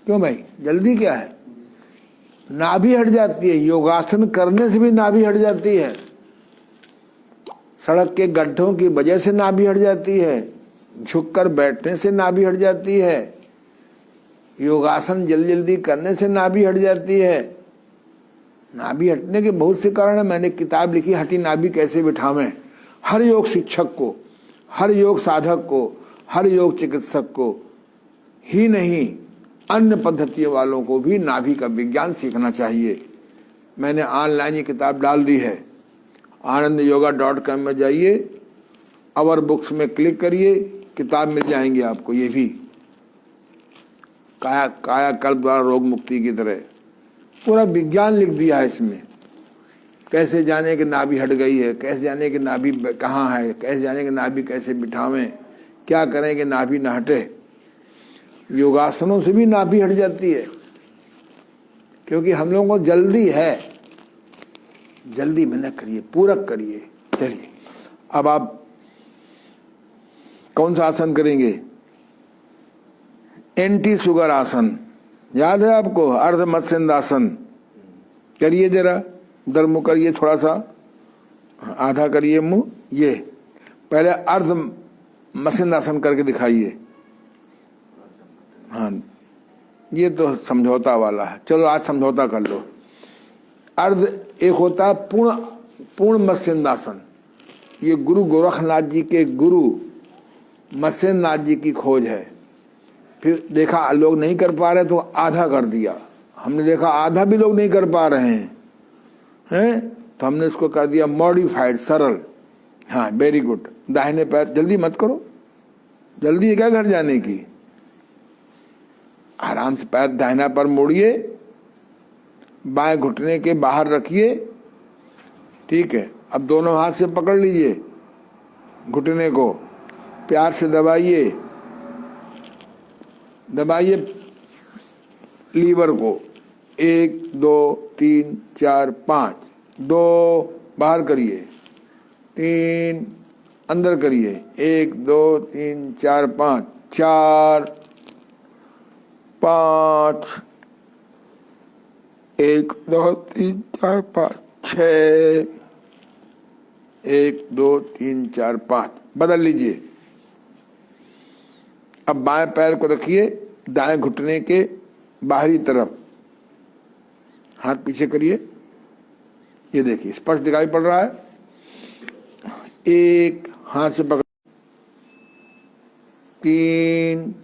क्यों भाई, जल्दी क्या है? नाभि हट जाती है, योगासन करने से भी नाभि हट जाती है। सड़क के गड्ढों की वजह से नाभि हट जाती है, झुककर बैठने से नाभि हट जाती है, योगासन जल्दी जल्दी करने से नाभि हट जाती है। नाभि हटने के बहुत से कारण है। मैंने किताब लिखी, हटी नाभि कैसे बिठावें। हर योग शिक्षक को, हर योग साधक को, हर योग चिकित्सक को ही नहीं, अन्य पद्धतियों वालों को भी नाभि का विज्ञान सीखना चाहिए। मैंने ऑनलाइन ये किताब डाल दी है, anandyoga.com में जाइए, अवर बुक्स में क्लिक करिए, किताब मिल जाएंगी आपको। ये भी कायाकल्प द्वारा रोग मुक्ति की तरह पूरा विज्ञान लिख दिया है इसमें। कैसे जाने कि नाभि हट गई है, कैसे जाने कि नाभि कहाँ है, कैसे जाने कि नाभि कैसे बिठावें, क्या करें कि नाभि न हटे। योगासनों से भी नाभि हट जाती है, क्योंकि हम लोगों को जल्दी है। जल्दी में न करिए, पूरक करिए। चलिए, अब आप कौन सा आसन करेंगे? एंटी शुगर आसन, याद है आपको? अर्ध मत्स्यंदासन करिए, जरा उधर मुंह करिए, थोड़ा सा आधा करिए मुंह। ये पहले अर्ध मत्स्यंदासन करके दिखाइए। हाँ, ये तो समझौता वाला है। चलो आज समझौता कर लो। अर्ध एक होता है पूर्ण मत्स्यंदासन। ये गुरु गोरखनाथ जी के गुरु मत्स्यनाथ जी की खोज है। फिर देखा लोग नहीं कर पा रहे तो आधा कर दिया। हमने देखा आधा भी लोग नहीं कर पा रहे हैं तो हमने इसको कर दिया मॉडिफाइड, सरल। हाँ, वेरी गुड। दाहिने पैर, जल्दी मत करो, जल्दी है क्या घर जाने की? आराम से पैर दाहिना पैर मोड़िए, बाएं घुटने के बाहर रखिए, ठीक है। अब दोनों हाथ से पकड़ लीजिए, घुटने को प्यार से दबाइए, दबाइए लीवर को। 1 2 3 4 5, 2 बाहर करिए, 3 अंदर करिए, 1 2 3 4 5, 4 5, 1 2 3 4 5, 6, 1 2 3 4 5। बदल लीजिए। अब बाएं पैर को रखिए दाएं घुटने के बाहरी तरफ, हाथ पीछे करिए। ये देखिए स्पष्ट दिखाई पड़ रहा है। एक हाथ से पकड़, 3,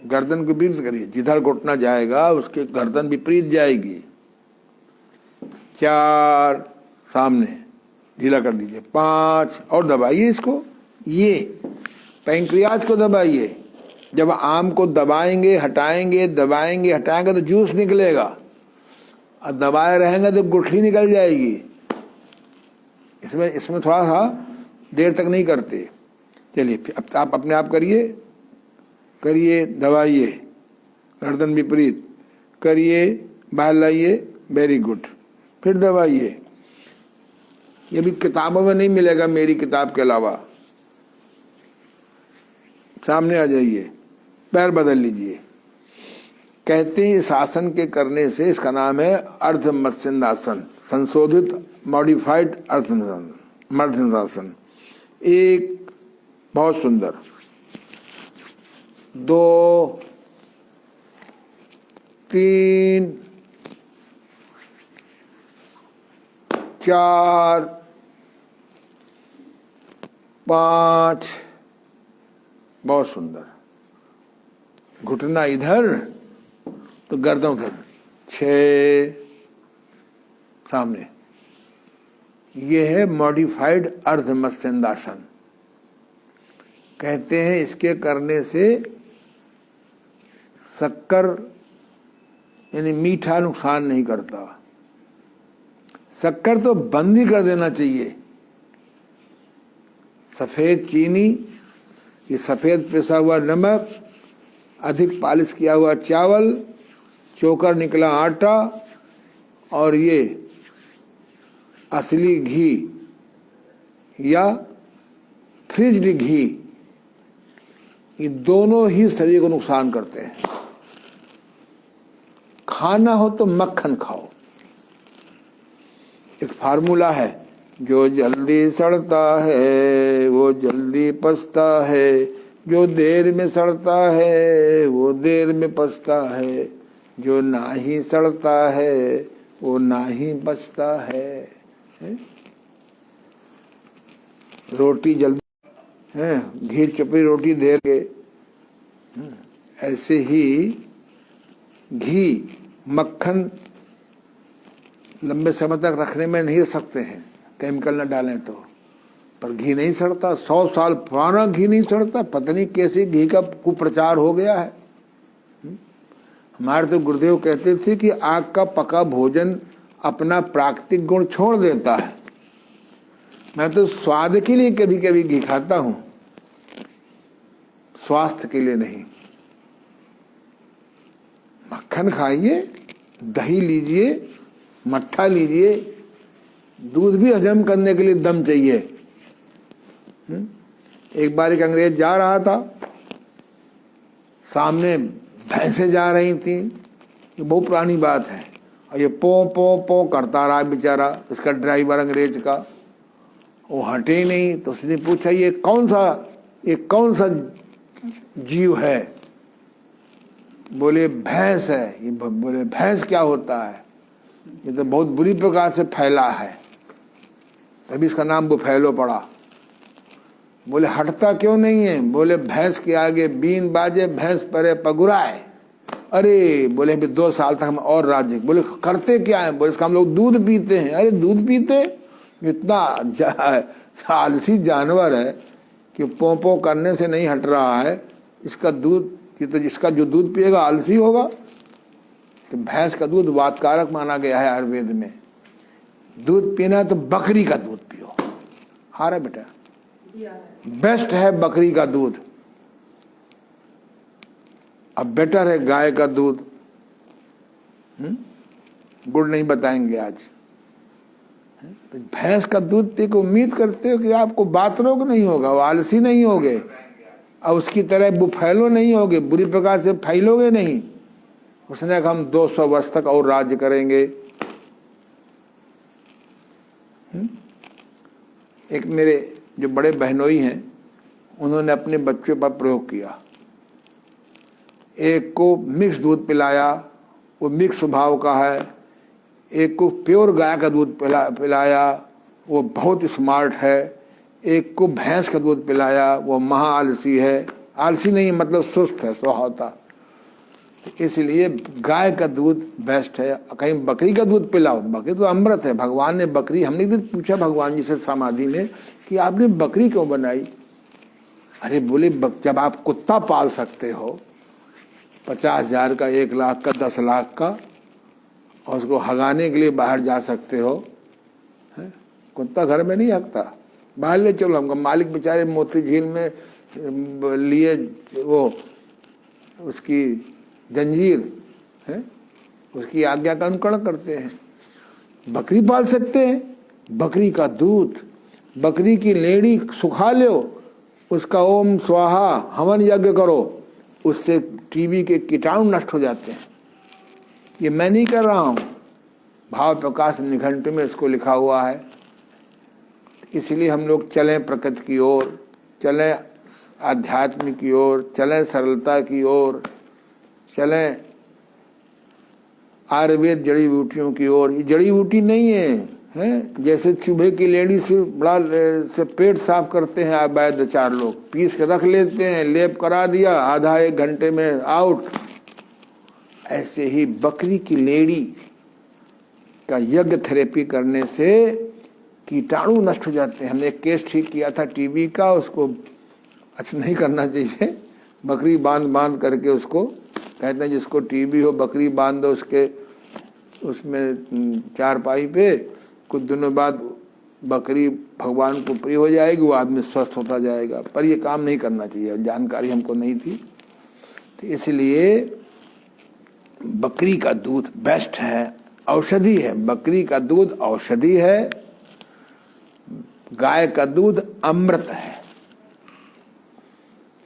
गर्दन को विपरीत करिए, जिधर घुटना जाएगा उसके गर्दन विपरीत जाएगी। 4 सामने ढीला कर दीजिए। 5 और दबाइए इसको, ये पैंक्रियाज को दबाइए। जब आम को दबाएंगे हटाएंगे, दबाएंगे हटाएंगे तो जूस निकलेगा, और दबाए रहेंगे तो गुठली निकल जाएगी। इसमें थोड़ा सा देर तक नहीं करते। चलिए अब आप अपने आप करिए, करिए, दबाइए, गर्दन विपरीत करिए, बाहर लाइए, वेरी गुड। फिर दबाइए। ये भी किताबों में नहीं मिलेगा, मेरी किताब के अलावा। सामने आ जाइए, पैर बदल लीजिए। कहते हैं इस आसन के करने से, इसका नाम है अर्ध मत्स्यंदासन, संशोधित मॉडिफाइड अर्ध मत्स्यंदासन। एक बहुत सुंदर, 2 3 4 5 बहुत सुंदर। घुटना इधर तो गर्दन उधर, 6 सामने। ये है मॉडिफाइड अर्ध मत्स्यंदासन। कहते हैं इसके करने से शक्कर यानी मीठा नुकसान नहीं करता। शक्कर तो बंद ही कर देना चाहिए। सफेद चीनी, ये सफेद पिसा हुआ नमक, अधिक पालिश किया हुआ चावल, चोकर निकला आटा और ये असली घी या फ्रिज्ड घी, ये दोनों ही शरीर को नुकसान करते हैं। खाना हो तो मक्खन खाओ। एक फार्मूला है, जो जल्दी सड़ता है वो जल्दी पचता है, जो देर में सड़ता है वो देर में पचता है, जो ना ही सड़ता है वो ना ही पचता है? रोटी जल्दी है, घी चपड़ी रोटी देर के। ऐसे ही घी मक्खन लंबे समय तक रखने में नहीं रख सकते हैं, केमिकल न डालें तो। पर घी नहीं सड़ता, 100 साल पुराना घी नहीं सड़ता। पता नहीं कैसे घी का कुप्रचार हो गया है। हमारे तो गुरुदेव कहते थे कि आग का पका भोजन अपना प्राकृतिक गुण छोड़ देता है। मैं तो स्वाद के लिए कभी कभी घी खाता हूं, स्वास्थ्य के लिए नहीं। मक्खन खाइए, दही लीजिए, मट्ठा लीजिए, दूध भी हजम करने के लिए दम चाहिए। एक बार एक अंग्रेज जा रहा था, सामने भैंसें जा रही थी, ये बहुत पुरानी बात है, और ये पो पो पो करता रहा बेचारा, इसका ड्राइवर अंग्रेज का। वो हटे ही नहीं, तो उसने पूछा ये कौन सा जीव है? बोले भैंस है। ये बोले भैंस क्या होता है? ये तो बहुत बुरी प्रकार से फैला है, तभी इसका नाम बुफैलो पड़ा। बोले हटता क्यों नहीं है? बोले भैंस के आगे बीन बाजे, भैंस परे पगुराए। अरे बोले 2 साल तक हम और राज्य। बोले करते क्या है? बोले इसका हम लोग दूध पीते हैं। अरे दूध पीते? इतना आलसी जानवर है कि पो पो करने से नहीं हट रहा है। इसका दूध, ये तो जिसका जो दूध पिएगा आलसी होगा। तो भैंस का दूध वातकारक माना गया है आयुर्वेद में। दूध पीना है तो बकरी का दूध पियो। हारा बेटा, बेस्ट है बकरी का दूध। अब बेटर है गाय का दूध। गुड़ नहीं बताएंगे आज। तो भैंस का दूध पी के उम्मीद करते हो कि आपको बात रोग नहीं होगा, वो आलसी नहीं होगे, और उसकी तरह बुफैलो नहीं होगे, बुरी प्रकार से फैलोगे नहीं। उसने कहा हम 200 वर्ष तक और राज्य करेंगे। एक मेरे जो बड़े बहनोई हैं, उन्होंने अपने बच्चों पर प्रयोग किया। एक को मिक्स दूध पिलाया, वो मिक्स स्वभाव का है। एक को प्योर गाय का दूध पिलाया, वो बहुत स्मार्ट है। एक को भैंस का दूध पिलाया, वो महा आलसी है। आलसी नहीं मतलब सुस्त है स्वभावता। इसलिए गाय का दूध बेस्ट है। कहीं बकरी का दूध पिलाओ, बकरी तो अमृत है। भगवान ने बकरी, हमने एक दिन पूछा भगवान जी से समाधि में कि आपने बकरी क्यों बनाई? अरे बोले जब आप कुत्ता पाल सकते हो 50,000 का, 1 लाख का, 10 लाख का, और उसको हगाने के लिए बाहर जा सकते हो, है? कुत्ता घर में नहीं हकता, बाहर ले चलो। हमको मालिक बेचारे मोती झील में लिए वो उसकी जंजीर है, उसकी आज्ञा का अनुकरण करते हैं। बकरी पाल सकते हैं, बकरी का दूध, बकरी की लेड़ी सुखा लो, उसका ओम स्वाहा हवन यज्ञ करो, उससे टीबी के कीटाणु नष्ट हो जाते हैं। ये मैं नहीं कर रहा हूँ, भाव प्रकाश निघंटु में इसको लिखा हुआ है। इसलिए हम लोग चलें प्रकृति की ओर, चलें आध्यात्म की ओर, चलें सरलता की ओर, चलें आयुर्वेद जड़ी बूटियों की ओर। ये जड़ी बूटी नहीं है, हैं। जैसे चूहे की लेडी से बड़ा से पेट साफ करते हैं वैद्य 4 लोग, पीस के रख लेते हैं, लेप करा दिया, आधा 1 घंटे में आउट। ऐसे ही बकरी की लेडी का यज्ञ थेरेपी करने से कीटाणु नष्ट हो जाते हैं। हमने एक केस ठीक किया था टीबी का, उसको अच्छा नहीं करना चाहिए। बकरी बांध करके उसको कहते हैं जिसको टीबी हो बकरी बांध दो उसके उसमें चारपाई पे, कुछ दिनों बाद बकरी भगवान को प्रिय हो जाएगी, वो आदमी स्वस्थ होता जाएगा। पर ये काम नहीं करना चाहिए, जानकारी हमको नहीं थी। तो इसलिए बकरी का दूध बेस्ट है, औषधि है। बकरी का दूध औषधि है, गाय का दूध अमृत है।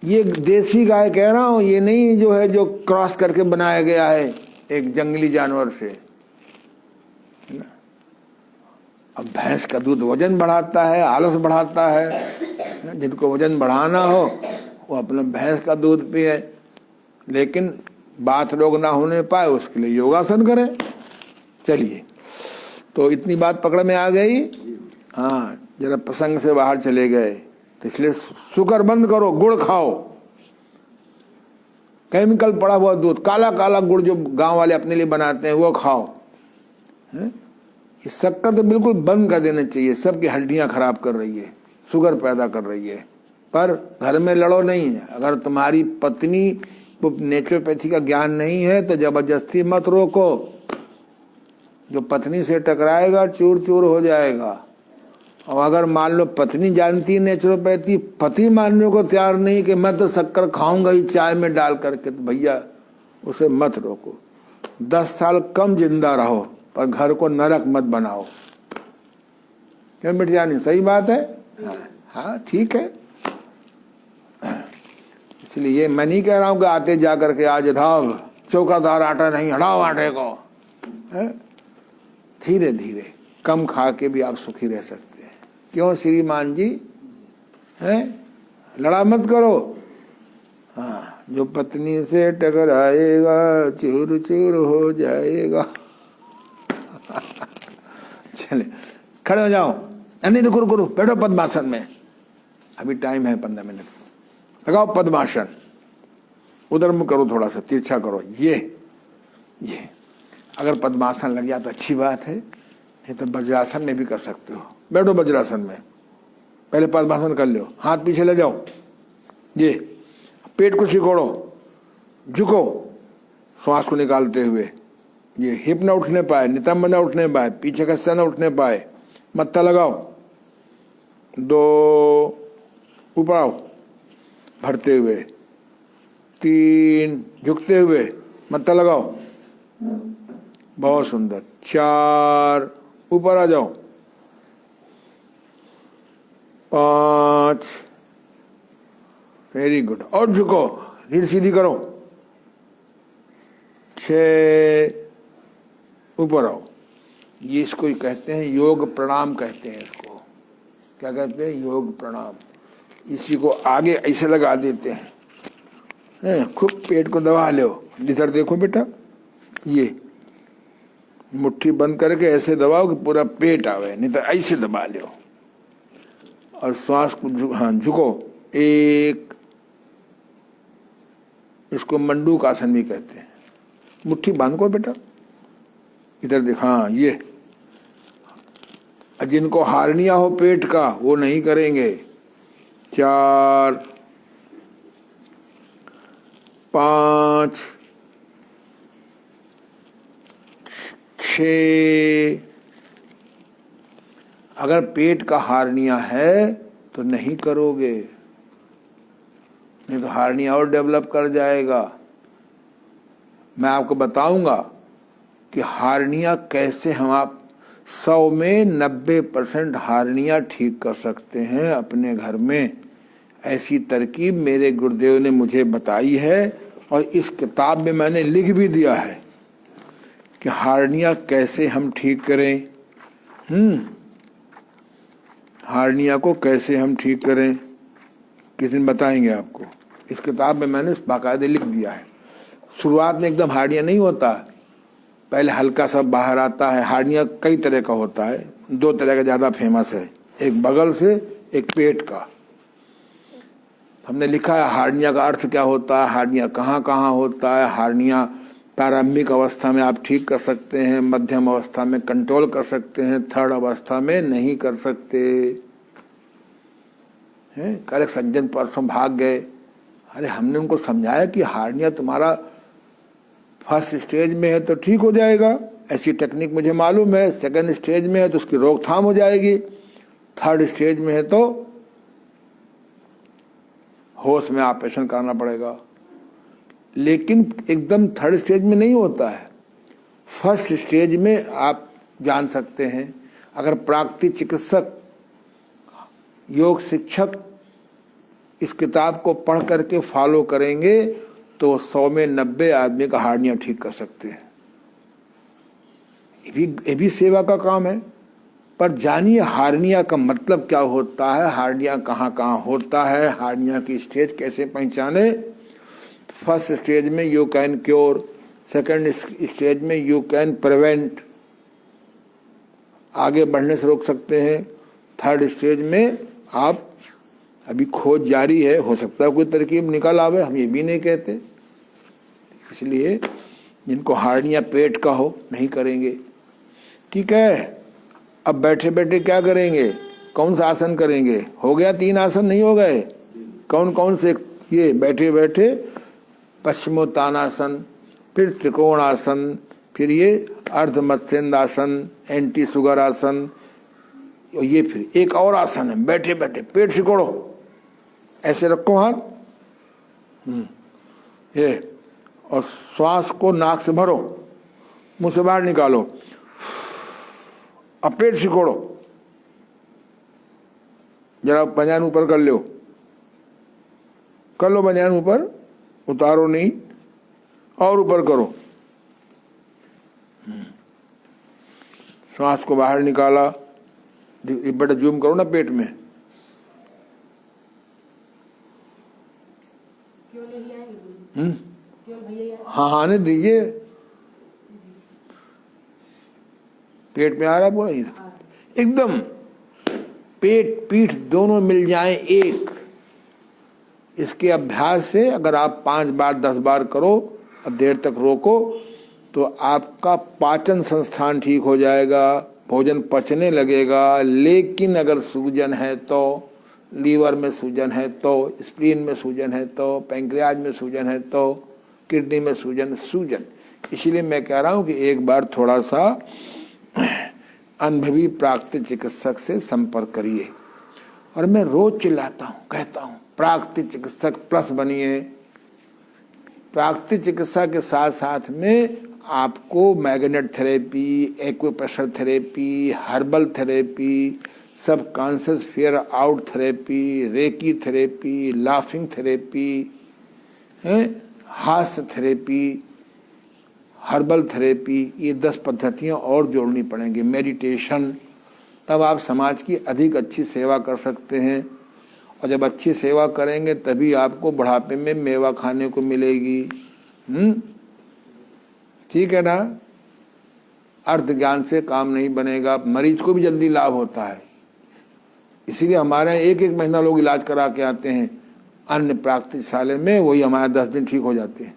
ये देसी गाय कह रहा हूं, ये नहीं जो है जो क्रॉस करके बनाया गया है एक जंगली जानवर से। अब भैंस का दूध वजन बढ़ाता है, आलस बढ़ाता है। जिनको वजन बढ़ाना हो वो अपना भैंस का दूध पिए, लेकिन बात रोग ना होने पाए उसके लिए योगासन करें। चलिए, तो इतनी बात पकड़ में आ गई। हाँ, जरा प्रसंग से बाहर चले गए, तो इसलिए शुगर बंद करो, गुड़ खाओ। केमिकल पड़ा हुआ दूध, काला काला गुड़ जो गांव वाले अपने लिए बनाते हैं वो खाओ। ये शक्कर तो बिल्कुल बंद कर देना चाहिए, सबकी हड्डियां खराब कर रही है, शुगर पैदा कर रही है। पर घर में लड़ो नहीं है। अगर तुम्हारी पत्नी को नेचुरोपैथी का ज्ञान नहीं है तो जबरदस्ती मत रोको। जो पत्नी से टकराएगा चूर चूर हो जाएगा। और अगर मान लो पत्नी जानती है नेचुरोपैथी, पति मानने को तैयार नहीं कि मैं तो शक्कर खाऊंगा ही चाय में डाल करके, तो भैया उसे मत रोको। 10 साल कम जिंदा रहो पर घर को नरक मत बनाओ। क्यों बेट जानी, सही बात है। हाँ ठीक है। इसलिए मैं नहीं कह रहा हूं कि आते जा करके आज धाव चौकादार आटा नहीं, हटाओ आटे को। धीरे धीरे कम खा के भी आप सुखी रह सकते हैं। क्यों श्रीमान जी, हैं? लड़ा मत करो। हाँ, जो पत्नी से टकराएगा चूर चूर हो जाएगा। चले, खड़े हो जाओ। नहीं रुको रुको, बैठो पद्मासन में, अभी टाइम है 15 मिनट। लगाओ पद्मासन, उधर मुंह करो, थोड़ा सा तिरछा करो। ये अगर पद्मासन लग जाए तो अच्छी बात है, नहीं तो वज्रासन में भी कर सकते हो। बैठो वज्रासन में, पहले पद्मासन कर लो, हाथ पीछे ले जाओ। ये पेट को सिकोड़ो, झुको श्वास को निकालते हुए। ये हिप ना उठने पाए, नितंब ना उठने पाए, पीछे का हिस्सा ना उठने पाए। मत्था लगाओ, 2 ऊपर आओ भरते हुए, 3 झुकते हुए, मत्था लगाओ, बहुत सुंदर। 4 ऊपर आ जाओ, 5 वेरी गुड, और झुको, रीढ़ सीधी करो। 6 ऊपर आओ। ये इसको कहते हैं योग प्रणाम कहते हैं। इसको क्या कहते हैं? योग प्रणाम। इसी को आगे ऐसे लगा देते हैं, खूब पेट को दबा लो। इधर देखो बेटा, ये मुट्ठी बंद करके ऐसे दबाओ कि पूरा पेट आवे, नहीं तो ऐसे दबा लो। और श्वास को झुको। 1, इसको मंडूक आसन भी कहते हैं। मुट्ठी बांध को बेटा, इधर देख। हाँ, ये जिनको हार्निया हो पेट का वो नहीं करेंगे। 4, 5, 6। अगर पेट का हार्निया है तो नहीं करोगे, नहीं तो हार्निया और डेवलप कर जाएगा। मैं आपको बताऊंगा कि हार्निया कैसे हम आप 100 में 90% हार्निया ठीक कर सकते हैं अपने घर में। ऐसी तरकीब मेरे गुरुदेव ने मुझे बताई है और इस किताब में मैंने लिख भी दिया है कि हार्निया कैसे हम ठीक करें। हार्निया को कैसे हम ठीक करें किस दिन बताएंगे आपको। इस किताब में मैंने बाकायदे लिख दिया है। शुरुआत में एकदम हार्निया नहीं होता, पहले हल्का सा बाहर आता है। हार्निया कई तरह का होता है, 2 तरह का ज़्यादा फेमस है, एक बगल से, एक पेट का। हमने लिखा है हार्निया का अर्थ क्या होता है, हार्निया कहाँ कहाँ होता है। हार्निया प्रारंभिक अवस्था में आप ठीक कर सकते हैं, मध्यम अवस्था में कंट्रोल कर सकते हैं, थर्ड अवस्था में नहीं कर सकते हैं। कल एक सज्जन परसों भाग गए, अरे हमने उनको समझाया कि हार्निया तुम्हारा फर्स्ट स्टेज में है तो ठीक हो जाएगा, ऐसी टेक्निक मुझे मालूम है। सेकंड स्टेज में है तो उसकी रोकथाम हो जाएगी, थर्ड स्टेज में है तो होश में ऑपरेशन करना पड़ेगा। लेकिन एकदम थर्ड स्टेज में नहीं होता है, फर्स्ट स्टेज में आप जान सकते हैं। अगर प्राकृतिक चिकित्सक, योग शिक्षक इस किताब को पढ़ करके फॉलो करेंगे तो 100 में 90 आदमी का हार्निया ठीक कर सकते हैं। ये भी सेवा का काम है। पर जानिए हार्निया का मतलब क्या होता है, हार्निया कहाँ कहाँ होता है, हार्निया की स्टेज कैसे पहचाने। फर्स्ट स्टेज में you can cure, second stage में यू कैन प्रिवेंट, आगे बढ़ने से रोक सकते हैं। थर्ड स्टेज में आप, अभी खोज जारी है, हो सकता है कोई तरकीब निकल आवे, हम ये भी नहीं कहते। इसलिए जिनको हार्निया पेट का हो नहीं करेंगे। ठीक है, अब बैठे बैठे क्या करेंगे, कौन सा आसन करेंगे। हो गया 3 आसन, नहीं हो गए? कौन कौन से? ये बैठे बैठे पश्चिमोत्तानासन, फिर त्रिकोण आसन, फिर ये अर्ध मत्स्येंद्रासन, एंटी शुगर आसन, और ये फिर एक और आसन है, बैठे बैठे पेट सिकोड़ो, ऐसे रखो हाथ, ये, और श्वास को नाक से भरो, मुंह से बाहर निकालो, अब पेट सिकोड़ो। जरा बनियान ऊपर कर लो, बनियान ऊपर, उतारो नहीं, और ऊपर करो। श्वास को बाहर निकाला, बेटा जूम करो ना पेट में। हाँ हाँ नहीं दीजिए, पेट में आ रहा बोला एकदम, पेट पीठ दोनों मिल जाएं एक। इसके अभ्यास से अगर आप 5 बार 10 बार करो और देर तक रोको तो आपका पाचन संस्थान ठीक हो जाएगा, भोजन पचने लगेगा। लेकिन अगर सूजन है तो, लीवर में सूजन है तो, स्प्लीन में सूजन है तो, पैंक्रियाज में सूजन है तो, किडनी में सूजन, इसलिए मैं कह रहा हूँ कि एक बार थोड़ा सा अनुभवी प्राकृतिक चिकित्सक से संपर्क करिए। और मैं रोज चिल्लाता हूँ, कहता हूँ, प्राकृतिक चिकित्सक प्लस बनिए। प्राकृतिक चिकित्सा के साथ साथ में आपको magnet therapy, acupressure therapy, herbal therapy, subconscious fear out therapy, reiki therapy, laughing therapy, हास्य थेरेपी, हर्बल थेरेपी, ये 10 पद्धतियाँ और जोड़नी पड़ेंगी। मेडिटेशन, तब आप समाज की अधिक अच्छी सेवा कर सकते हैं। और जब अच्छी सेवा करेंगे तभी आपको बुढ़ापे में मेवा खाने को मिलेगी। ठीक है ना? अर्थ ज्ञान से काम नहीं बनेगा, मरीज को भी जल्दी लाभ होता है। इसीलिए हमारे यहाँ 1-1 महीना लोग इलाज करा के आते हैं, अन्य प्राकृतिक में वही हमारे 10 दिन ठीक हो जाते हैं।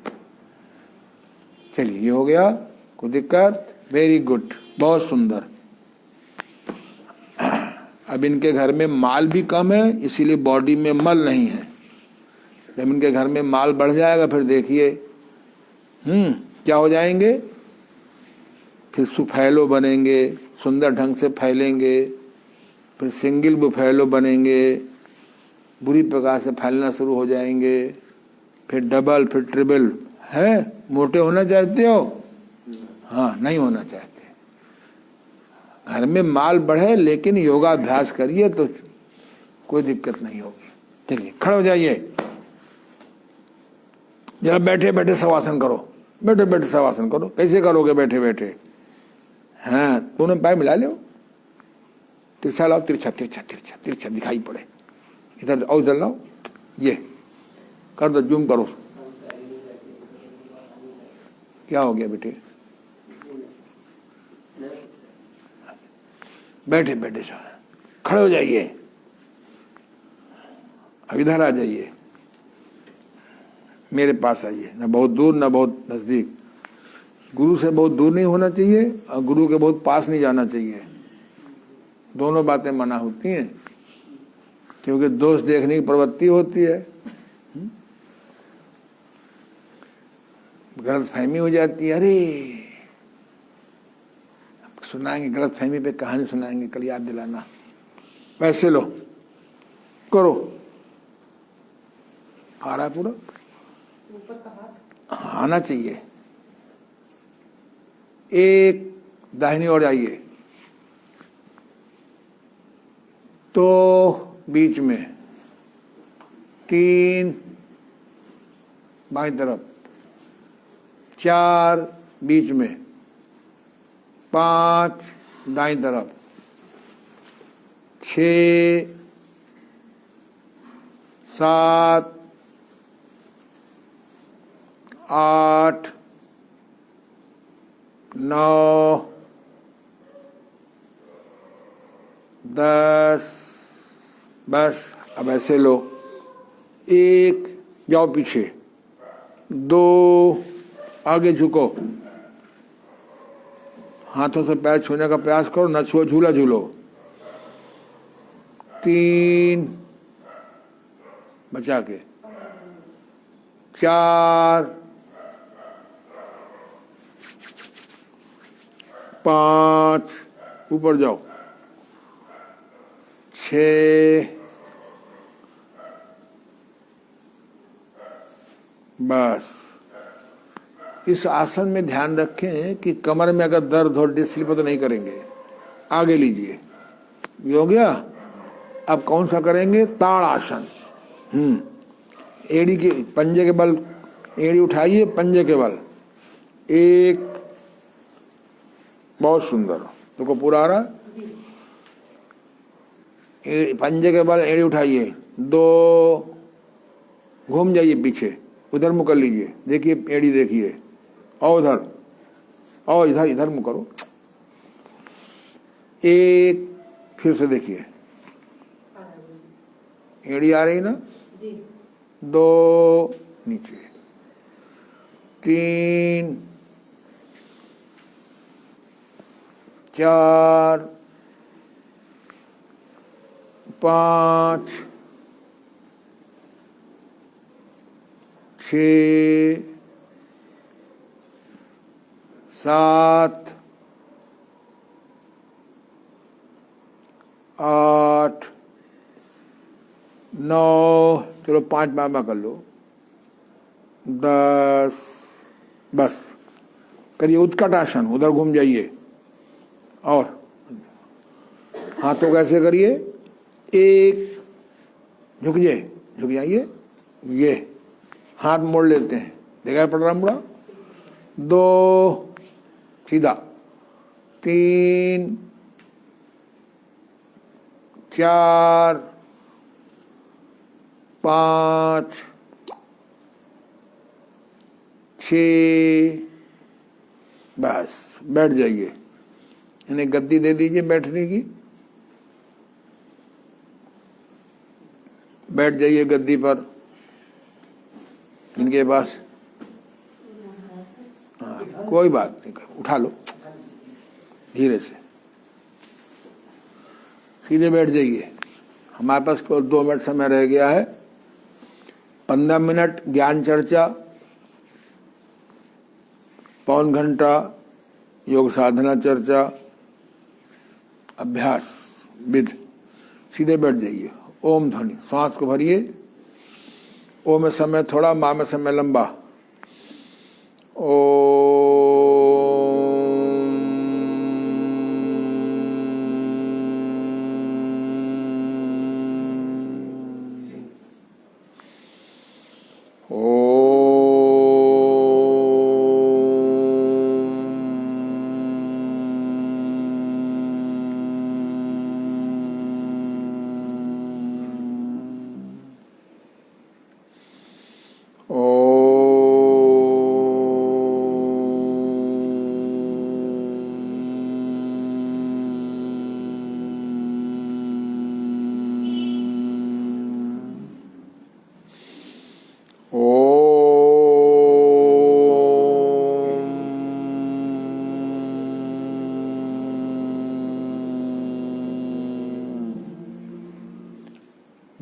चलिए, ये हो गया, कोई दिक्कत? वेरी गुड, बहुत सुंदर। अब इनके घर में माल भी कम है, इसीलिए बॉडी में मल नहीं है। जब इनके घर में माल बढ़ जाएगा फिर देखिए क्या हो जाएंगे, फिर सुफैलो बनेंगे, सुंदर ढंग से फैलेंगे, फिर सिंगल बुफैलो बनेंगे, बुरी प्रकार से फैलना शुरू हो जाएंगे, फिर डबल, फिर ट्रिपल। है, मोटे होना चाहते हो? हाँ, नहीं होना चाहते। घर में माल बढ़े लेकिन योगाभ्यास करिए तो कोई दिक्कत नहीं होगी। चलिए, खड़े हो जाइए, जरा बैठे बैठे शवासन करो, बैठे बैठे शवासन करो। कैसे करोगे बैठे बैठे? हाँ, दोनों पैर मिला लो, तिरछा लाओ, तिरछा तिरछा तिरछा तिरछा दिखाई पड़े, इधर और इधर लाओ, ये कर दो, जूम करो। क्या हो गया बेटे? बैठे बैठे सारा खड़े हो जाइए, अब इधर आ जाइए, मेरे पास आइए, ना बहुत दूर ना बहुत नजदीक। गुरु से बहुत दूर नहीं होना चाहिए और गुरु के बहुत पास नहीं जाना चाहिए, दोनों बातें मना होती हैं, क्योंकि दोष देखने की प्रवृत्ति होती है, गलत फहमी हो जाती है। अरे सुनाएंगे गलत फहमी पे कहानी सुनाएंगे, कल याद दिलाना। पैसे लो, करो, आ रहा है पूरा, आना चाहिए। एक दाहिनी ओर जाइए तो बीच में, 3 बाईं तरफ, 4 बीच में, 5 दाईं तरफ, 6 7 8 9 10। बस अब ऐसे लो, 1 जाओ पीछे, 2 आगे झुको, हाथों से पैर छूने का प्रयास करो, न छुओ, झूला झूलो। 3 बचा के, 4 5 ऊपर जाओ, 6 बस। इस आसन में ध्यान रखें कि कमर में अगर दर्द हो, डिस्लिप तो नहीं करेंगे, आगे लीजिए, ये हो गया। अब कौन सा करेंगे? ताड़ आसन। एड़ी के पंजे के बल, एड़ी उठाइए, पंजे के बल, 1, बहुत सुंदर, तुमको पूरा आ रहा, पंजे के बल एड़ी उठाइए, 2, घूम जाइए पीछे, उधर मुँह कर लीजिए, देखिए एड़ी देखिए, और उधर, और इधर इधर मुँह करो, 1, फिर से देखिए, एड़ी आ रही ना, 2 नीचे, 3 4 5 6 7 8 9, चलो 5 बाबा कर लो, 10। बस करिए उत्कट आसन, उधर घूम जाइए, और हाथों कैसे करिए, 1 झुक जाइए, ये हाथ मोड़ लेते हैं, देखा पड़ रहा मुड़ा, 2 सीधा, 3 4 5 6। बस बैठ जाइए, इन्हें गद्दी दे दीजिए बैठने की, बैठ जाइए गद्दी पर इनके पास। हाँ, कोई बात नहीं, उठा लो धीरे से, सीधे बैठ जाइए। हमारे पास केवल 2 मिनट समय रह गया है। 15 मिनट ज्ञान चर्चा, पौन घंटा योग साधना चर्चा, अभ्यास विध। सीधे बैठ जाइए, ओम ध्वनि, श्वास को भरिए, ओ में समय थोड़ा, माँ में समय लंबा, ओ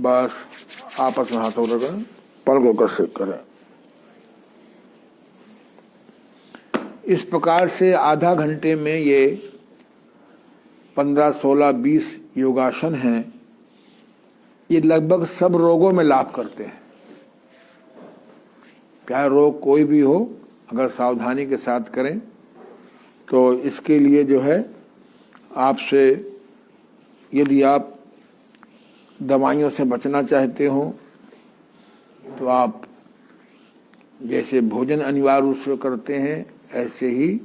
बस आपस में हाथों रगड़, पलकों का सेक करें। इस प्रकार से आधा घंटे में ये 15, 16, 20 योगासन हैं। ये लगभग सब रोगों में लाभ करते हैं। चाहे रोग कोई भी हो, अगर सावधानी के साथ करें तो इसके लिए जो है आपसे, यदि आप दवाइयों से बचना चाहते हो तो आप जैसे भोजन अनिवार्य रूप से करते हैं, ऐसे ही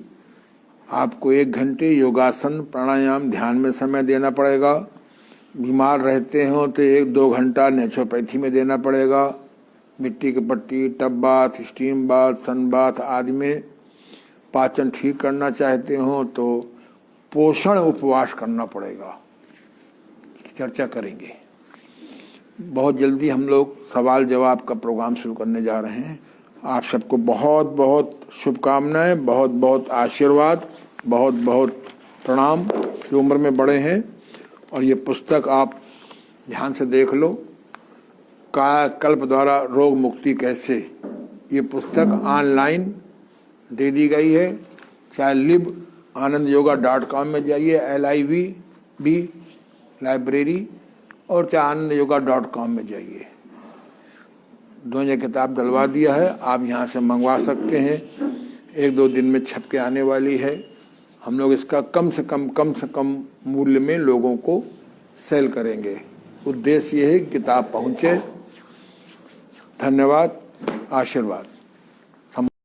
आपको 1 घंटे योगासन, प्राणायाम, ध्यान में समय देना पड़ेगा। बीमार रहते हो तो 1-2 घंटा नेचुरोपैथी में देना पड़ेगा। मिट्टी की पट्टी, tub bath, steam bath, sun bath आदि में। पाचन ठीक करना चाहते हो तो पोषण उपवास करना पड़ेगा। चर्चा करेंगे। बहुत जल्दी हम लोग सवाल जवाब का प्रोग्राम शुरू करने जा रहे हैं। आप सबको बहुत बहुत शुभकामनाएं, बहुत बहुत आशीर्वाद, बहुत बहुत प्रणाम जो उम्र में बड़े हैं। और ये पुस्तक आप ध्यान से देख लो, कायाकल्प द्वारा रोग मुक्ति कैसे। ये पुस्तक ऑनलाइन दे दी गई है। चाहे liveanandyoga.com में जाइए, LIVB लाइब्रेरी, और चाहे आनंदयोगा.com में जाइए। दोनों किताब डलवा दिया है, आप यहाँ से मंगवा सकते हैं। 1-2 दिन में छप के आने वाली है। हम लोग इसका कम से कम मूल्य में लोगों को सेल करेंगे। उद्देश्य ये है कि किताब पहुँचे। धन्यवाद, आशीर्वाद।